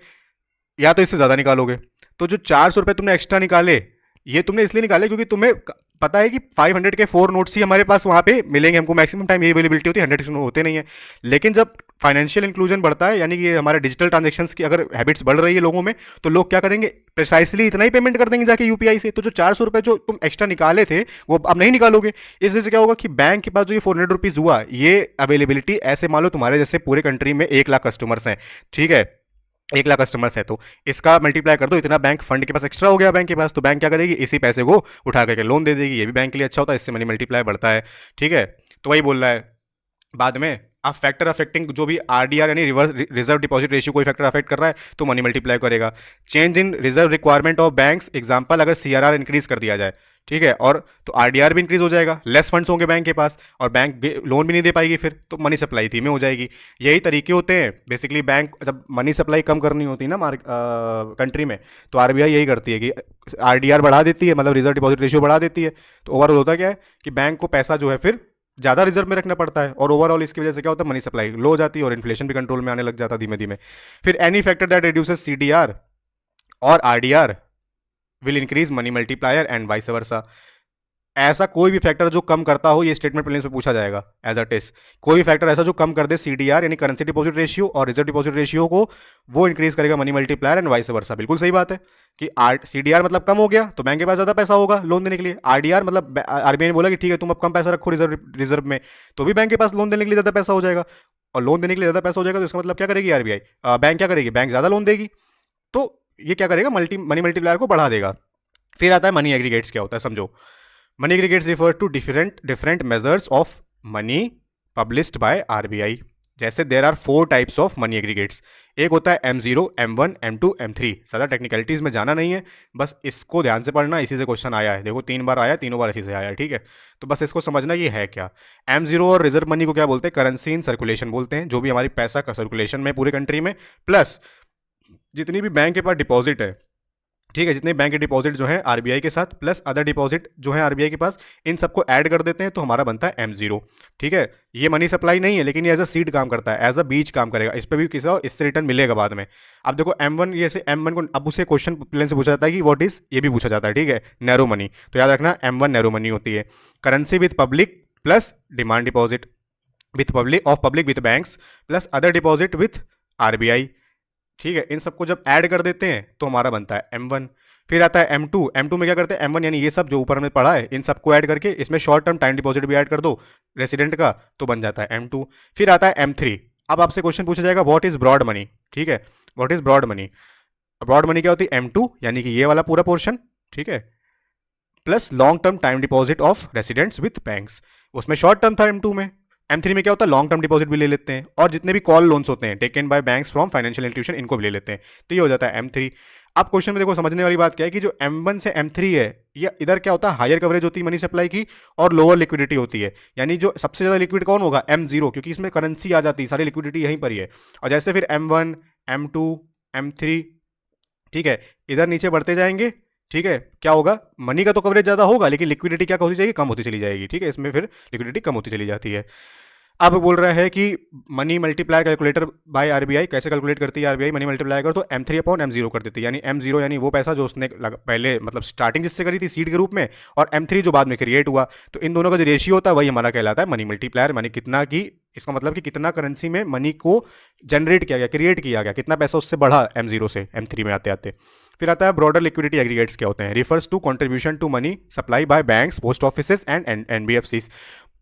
या तो इससे ज़्यादा निकालोगे। तो जो 400 रुपये तुमने एक्स्ट्रा निकाले, ये तुमने इसलिए निकाले क्योंकि तुम्हें पता है कि 500 के 4 नोट्स ही हमारे पास वहाँ पे मिलेंगे, हमको मैक्सिमम टाइम ये अवेलेबिलिटी होती है, 100 के होते नहीं है। लेकिन जब फाइनेंशियल इंक्लूजन बढ़ता है, यानी कि ये हमारे डिजिटल ट्रांजेक्शंस की अगर हैबिट्स बढ़ रही है लोगों में, तो लोग क्या करेंगे, प्रिसाइसली इतना ही पेमेंट कर देंगे जाके यूपीआई से। तो जो 400 रुपये जो तुम एक्स्ट्रा निकाले थे वो अब नहीं निकालोगे। इस वजह से क्या होगा कि बैंक के पास जो ये 400 रुपीज़ हुआ, ये अवेलेबिलिटी, ऐसे मान लो तुम्हारे जैसे पूरे कंट्री में 1 लाख कस्टमर्स हैं, ठीक है, 1 लाख कस्टमर्स है, तो इसका मल्टीप्लाई कर दो, इतना बैंक फंड के पास एक्स्ट्रा हो गया बैंक के पास, तो बैंक क्या करेगी, इसी पैसे को उठा करके लोन दे देगी। ये भी बैंक के लिए अच्छा होता है, इससे मनी मल्टीप्लाई बढ़ता है। ठीक है, तो वही बोल रहा है बाद में, अब फैक्टर अफेक्टिंग जो भी आरडीआर यानी रिवर्स रिजर्व डिपॉजिट रेशियो कोई फैक्टर अफेक्ट कर रहा है तो मनी मल्टीप्लाई करेगा। Change in reserve requirement of banks, example अगर सीआरआर इंक्रीज कर दिया जाए, ठीक है, और तो आरडीआर भी इंक्रीज हो जाएगा, लेस फंड्स होंगे बैंक के पास और बैंक लोन भी नहीं दे पाएगी, फिर तो मनी सप्लाई धीमे हो जाएगी। यही तरीके होते हैं बेसिकली, बैंक जब मनी सप्लाई कम करनी होती है ना कंट्री में, तो आरबीआई यही करती है कि आरडीआर बढ़ा देती है, मतलब रिजर्व डिपॉजिट रेशियो बढ़ा देती है। तो ओवरऑल होता क्या है कि बैंक को पैसा जो है फिर ज़्यादा रिजर्व में रखना पड़ता है, और ओवरऑल इसकी वजह से क्या होता है, मनी सप्लाई लो हो जाती है और इन्फ्लेशन भी कंट्रोल में आने लग जाता है धीमे धीमे। फिर any factor that reduces CDR और RDR will increase money multiplier and vice versa. ऐसा कोई भी फैक्टर जो कम करता हो, ये स्टेटमेंट प्रीलिम्स में पूछा जाएगा एज अ टेस्ट, कोई भी फैक्टर ऐसा जो कम कर दे सीडीआर यानी करेंसी डिपॉजिट रेशियो और रिजर्व डिपॉजिट रेशियो को, वो इंक्रीज करेगा मनी मल्टीप्लायर एंड वाइस वर्सा। बिल्कुल सही बात है कि सीडीआर मतलब कम हो गया तो बैंक के पास ज्यादा पैसा होगा लोन देने के लिए, आरडीआर मतलब आरबीआई ने बोला कि ठीक है तुम अब कम पैसा रखो रिजर्व में, तो भी बैंक के पास लोन देने के लिए ज्यादा पैसा हो जाएगा। और लोन देने के लिए ज़्यादा पैसा हो जाएगा तो इसका मतलब क्या करेगी आरबीआई, बैंक क्या करेगी, बैंक ज़्यादा लोन देगी, तो ये क्या करेगा, मनी मल्टीप्लायर को बढ़ा देगा। फिर आता है मनी एग्रीगेट्स। क्या होता है समझो। Money aggregates refer to different different measures of money published by RBI. जैसे there are 4 types of money aggregates. एक होता है M0, M1, M2, M3। ज़्यादा टेक्निकलिटीज़ में जाना नहीं है, बस इसको ध्यान से पढ़ना, इसी से क्वेश्चन आया है। देखो 3 बार आया, तीनों बार इसी से आया है, ठीक है। तो बस इसको समझना ये है क्या। M0 और रिजर्व मनी को क्या बोलते हैं, करेंसी इन सर्कुलेशन बोलते हैं, जो भी हमारी पैसा का सर्कुलेशन में पूरे कंट्री में, प्लस जितनी भी बैंक के पास डिपॉजिट है, ठीक है, जितने बैंक के डिपॉजिट जो है आरबीआई के साथ, प्लस अदर डिपॉजिट जो है आरबीआई के पास, इन सबको ऐड कर देते हैं तो हमारा बनता है M0। ठीक है, ये मनी सप्लाई नहीं है, लेकिन ये एज अ सीड काम करता है, एज अ बीज काम करेगा, इस पर भी किसी इससे रिटर्न मिलेगा बाद में। अब देखो M1, ये से M1 को अब उसे क्वेश्चन प्लेन से पूछा जाता है कि व्हाट इज, ये भी पूछा जाता है, ठीक है, नैरो मनी। तो याद रखना M1 नैरो मनी होती है। Currency with public plus demand deposit with public with banks plus other deposit with RBI. ठीक है, इन सबको जब ऐड कर देते हैं तो हमारा बनता है M1। फिर आता है M2। M2 में क्या करते हैं, M1 यानी ये सब जो ऊपर हमने पढ़ा है, इन सबको ऐड करके इसमें शॉर्ट टर्म टाइम डिपॉजिट भी ऐड कर दो रेसिडेंट का, तो बन जाता है M2। फिर आता है M3। अब आपसे क्वेश्चन पूछा जाएगा व्हाट इज ब्रॉड मनी। ठीक है, what is broad money. Broad money क्या होती है, M2 यानी कि ये वाला पूरा पोर्शन, ठीक है, plus long term time deposit of residents with banks. उसमें शॉर्ट टर्म था M2 में। M3 में क्या होता है, लॉन्ग टर्म डिपॉजिट भी ले लेते हैं, और जितने भी कॉल लोन्स होते हैं taken by banks from financial institution, इनको भी ले लेते हैं, तो ये हो जाता है M3। अब क्वेश्चन में देखो समझने वाली बात क्या है कि जो M1 से M3 है, ये इधर क्या होता है, हायर कवरेज होती है मनी सप्लाई की और लोअर लिक्विडिटी होती है। यानी जो सबसे ज़्यादा लिक्विड कौन होगा, M0, क्योंकि इसमें करेंसी आ जाती है, सारी लिक्विडिटी यहीं पर ही है। और जैसे फिर M1, M2, M3, ठीक है, इधर नीचे बढ़ते जाएंगे, ठीक है, क्या होगा, मनी का तो कवरेज ज़्यादा होगा, लेकिन लिक्विडिटी क्या होती जाएगी, कम होती चली जाएगी। ठीक है, इसमें फिर लिक्विडिटी कम होती चली जाती है। अब बोल रहा है कि money multiplier calculator by RBI कैसे कैलकुलेट करती है आरबीआई मनी मल्टीप्लायर कर, तो M3 अपॉन M0 कर देती है। यानी M0 यानी वो पैसा जो उसने पहले मतलब स्टार्टिंग जिससे करी थी सीड के रूप में, और M3 जो बाद में क्रिएट हुआ, तो इन दोनों का जो रेशियो होता है वही हमारा कहलाता है मनी मल्टीप्लायर। मनी कितना की, इसका मतलब कि कितना करेंसी में मनी को जनरेट किया गया, क्रिएट किया गया, कितना पैसा उससे बढ़ा M0 से M3 में आते आते। फिर आता है ब्रॉडर लिक्विडिटी एग्रीगेट्स। क्या होते हैं, refers to contribution to money supply by banks, post offices and NBFCs.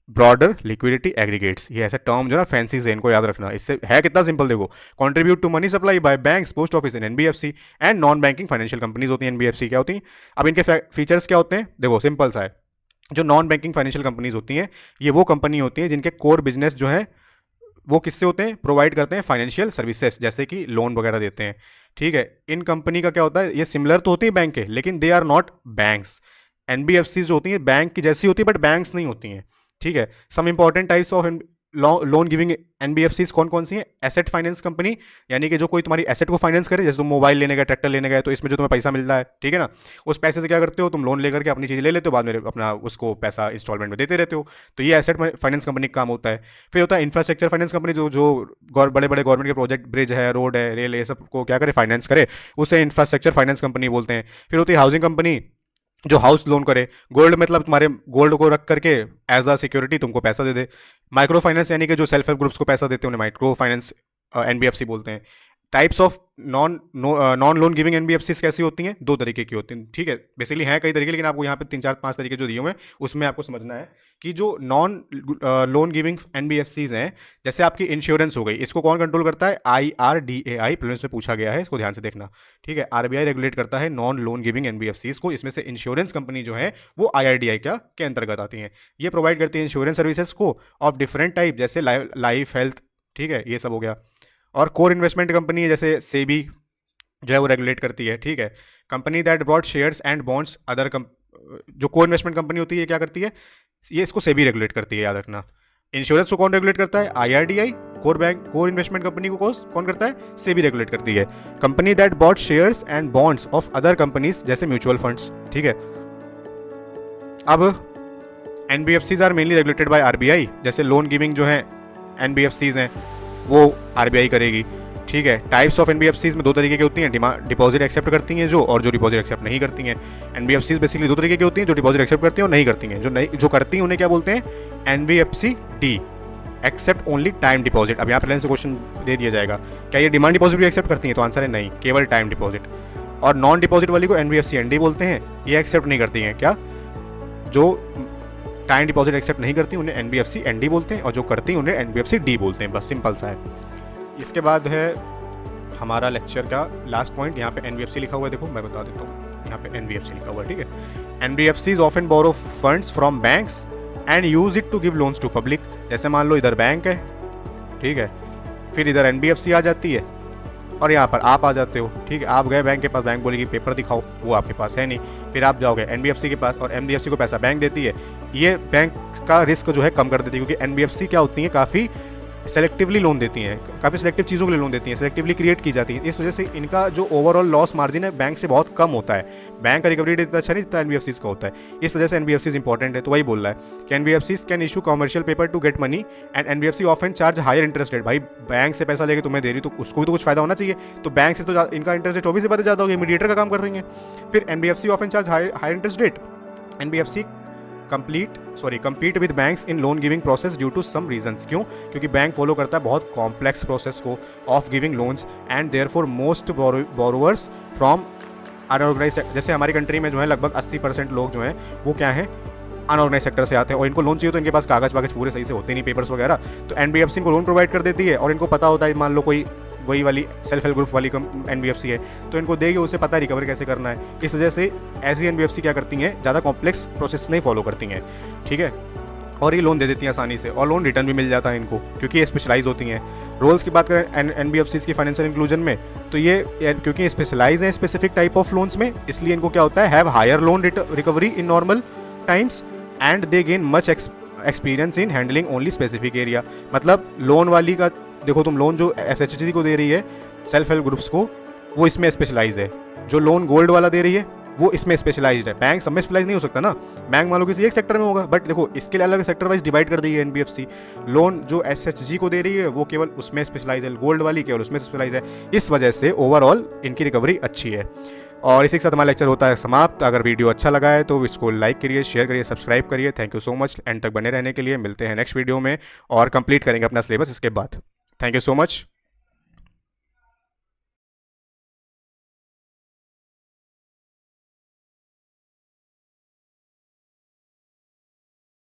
Broader liquidity aggregates, ये ऐसा टर्म जो ना फैंसी से, इनको याद रखना। इससे है कितना सिंपल, देखो, contribute to money supply by banks, post office and NBFC and non banking financial companies होती हैं एनबीएफसी। क्या होती हैं, अब इनके फीचर्स क्या होते हैं, देखो सिंपल सा है। जो नॉन बैंकिंग फाइनेंशियल कंपनीज होती हैं, ये वो कंपनी होती हैं जिनके कोर बिजनेस जो है वो किससे होते हैं, प्रोवाइड करते हैं फाइनेंशियल सर्विसेज, जैसे कि लोन वगैरह देते हैं। ठीक है, इन कंपनी का क्या होता है, ये सिमिलर तो होती है बैंक के, लेकिन they are not banks. NBFC जो होती हैं बैंक की जैसी होती है, बट बैंक्स नहीं होती हैं। ठीक है, some important types of loan giving NBFCs कौन कौन सी हैं, एसेट फाइनेंस कंपनी, यानी कि जो कोई तुम्हारी एसेट को फाइनेंस करे, जैसे तुम मोबाइल लेने गए, ट्रैक्टर लेने गए, तो इसमें जो तुम्हें पैसा मिलता है, ठीक है ना, उस पैसे से क्या करते हो, तुम लोन लेकर के अपनी चीज़ ले लेते हो, बाद में अपना उसको पैसा इंस्टॉलमेंट में देते रहते हो। तो ये एसेट फाइनेंस कंपनी का काम होता है। फिर होता है इंफ्रास्ट्रक्चर फाइनेंस कंपनी, जो बड़े बड़े गवर्नमेंट के प्रोजेक्ट, ब्रिज है, रोड है, रेल, ये सब को क्या करे, फाइनेंस करे, उसे इंफ्रास्ट्रक्चर फाइनेंस कंपनी बोलते हैं। फिर होती है हाउसिंग कंपनी, जो हाउस लोन करे, गोल्ड मतलब तुम्हारे गोल्ड को रख करके एज अ सिक्योरिटी तुमको पैसा दे दे। माइक्रो फाइनेंस यानी कि जो सेल्फ हेल्प ग्रुप्स को पैसा देते हैं उन्हें माइक्रो फाइनेंस एनबीएफसी बोलते हैं। Types of non loan giving NBFCs कैसी होती हैं, 2 तरीके की होती हैं। ठीक है, बेसिकली हैं कई तरीके, लेकिन आपको यहाँ पे 3 4 5 तरीके जो दिए हुए हैं उसमें आपको समझना है कि जो नॉन लोन गिविंग एनबीएफसीज हैं, जैसे आपकी इंश्योरेंस हो गई, इसको कौन कंट्रोल करता है, IRDAI, प्रीलिम्स में पूछा गया है, इसको ध्यान से देखना। ठीक है, आरबीआई रेगुलेट करता है नॉन लोन गिविंग एनबीएफसीज को। इसमें से इंश्योरेंस कंपनी जो है वो IRDAI के अंतर्गत आती हैं। ये प्रोवाइड करती है इंश्योरेंस सर्विसेज को ऑफ डिफरेंट टाइप, जैसे लाइफ, हेल्थ, ठीक है, ये सब हो गया। और कोर इन्वेस्टमेंट कंपनी है, जैसे सेबी जो है वो रेगुलेट करती है। ठीक है, company that brought shares and bonds other जो कोर इन्वेस्टमेंट कंपनी होती है, ये क्या करती है, ये इसको सेबी रेगुलेट करती है, याद रखना। इंश्योरेंस को कौन रेगुलेट करता है, IRDAI। कोर इन्वेस्टमेंट कंपनी को कौन करता है, सेबी रेगुलेट करती है। Company that bought shares and bonds of other companies, जैसे म्यूचुअल फंड्स। ठीक है, अब NBFCs are mainly regulated by RBI, जैसे लोन गिविंग जो है एनबीएफसीज हैं वो आरबीआई करेगी। ठीक है, टाइप्स ऑफ एनबीएफसीज में 2 तरीके की होती हैं, डिपॉजिट एक्सेप्ट करती हैं जो, और जो डिपॉजिट एक्सेप्ट नहीं करती हैं। एनबीएफसीज बेसिकली 2 तरीके की होती हैं, जो डिपॉजिट एक्सेप्ट करती हैं और नहीं करती हैं। जो करती हैं उन्हें क्या बोलते हैं, NBFC D, except only time deposit. अब यहाँ प्लेन से क्वेश्चन दे दिया जाएगा, क्या ये डिमांड डिपॉजिट भी एक्सेप्ट करती हैं, तो आंसर है नहीं, केवल टाइम डिपॉजिट। और नॉन डिपॉजिट वाली को एनबीएफसी एनडी बोलते हैं, ये एक्सेप्ट नहीं करती हैं क्या, जो टाइम डिपॉजिट एक्सेप्ट नहीं करती उन्हें NBFC ND बोलते हैं, और जो करती हैं उन्हें NBFC D बोलते हैं। बस सिंपल सा है। इसके बाद है हमारा लेक्चर का लास्ट पॉइंट, यहाँ पे NBFC लिखा हुआ है, देखो मैं बता देता हूँ, यहाँ पे NBFC लिखा हुआ है, ठीक है। NBFCs often borrow funds from banks and use it to give loans to public। जैसे मान लो इधर बैंक है, ठीक है, फिर इधर NBFC आ जाती है और यहाँ पर आप आ जाते हो, ठीक है। आप गए बैंक के पास, बैंक बोलेगी पेपर दिखाओ, वो आपके पास है नहीं, फिर आप जाओगे NBFC के पास और NBFC को पैसा बैंक देती है। ये बैंक का रिस्क जो है कम कर देती है, क्योंकि NBFC क्या होती है, काफ़ी सेलेक्टिवली लोन देती हैं, काफ़ी सेलेक्टिव चीज़ों के लिए लोन देती हैं, सेलेक्टिवली क्रिएट की जाती है। इस वजह से इनका जो ओवरऑल लॉस मार्जिन है बैंक से बहुत कम होता है। बैंक का रिकवरी रेट इतना अच्छा नहीं जितना NBFCs का होता है। इस वजह से NBFCs इंपॉर्टेंट है। तो वही बोल रहा है कि NBFCs can issue commercial paper to get money and NBFC often charge higher interest rate. भाई बैंक से पैसा लेके तुम्हें दे रही तो उसको भी तो कुछ फायदा होना चाहिए, तो बैंक से तो इनका इंटरेस्ट रेट ऑब्वियसली पता ज़्यादा होगा, मीडिएटर का काम कर रही है। फिर NBFC often charge higher interest rate. NBFC compete with banks in loan giving process due to some reasons। क्यों? क्योंकि बैंक फॉलो करता है बहुत कॉम्प्लेक्स प्रोसेस को of giving loans and therefore most borrowers from unorganised. जैसे हमारी कंट्री में जो है लगभग 80% लोग जो हैं वो क्या हैं, अनऑर्गेनाइज सेक्टर से आते हैं, और इनको लोन चाहिए तो इनके पास कागज वागज पूरे सही से होते नहीं, पेपर्स वगैरह। तो NBFC इनको लोन प्रोवाइड कर देती है और इनको पता होता है, मान लो कोई वही वाली सेल्फ हेल्प ग्रुप वाली NBFC है तो इनको देगी, उसे पता है रिकवर कैसे करना है। इस वजह से ऐसी NBFC क्या करती हैं, ज़्यादा कॉम्प्लेक्स प्रोसेस नहीं फॉलो करती हैं, ठीक है, और ये लोन दे देती हैं आसानी से, और लोन रिटर्न भी मिल जाता है इनको क्योंकि ये स्पेशलाइज होती हैं। रोल्स की बात करें NBFCs की फाइनेंशियल इंक्लूजन में, तो ये क्योंकि स्पेशलाइज हैं स्पेसिफिक टाइप ऑफ लोन्स में, इसलिए इनको क्या होता है, have higher loan recovery in normal times and they gain much experience in handling only specific area. मतलब लोन वाली का देखो, तुम लोन जो SHG को दे रही है सेल्फ हेल्प ग्रुप्स को, वो इसमें स्पेशलाइज है। जो लोन गोल्ड वाला दे रही है वो इसमें स्पेशलाइज्ड है। बैंक सब में स्पेशलाइज नहीं हो सकता ना, बैंक मान लो किसी एक सेक्टर में होगा, बट देखो इसके लिए अलग सेक्टर वाइज डिवाइड कर दी है NBFC। लोन जो SHG को दे रही है वो केवल उसमें स्पेशलाइज है, गोल्ड वाली केवल उसमें स्पेशलाइज है। इस वजह से ओवरऑल इनकी रिकवरी अच्छी है। और इसी के साथ हमारा लेक्चर होता है समाप्त। अगर वीडियो अच्छा लगा है तो इसको लाइक करिए, शेयर करिए, सब्सक्राइब करिए। Thank you so much and तक बने रहने के लिए। मिलते हैं नेक्स्ट वीडियो में और कंप्लीट करेंगे अपना सिलेबस इसके बाद। Thank you so much.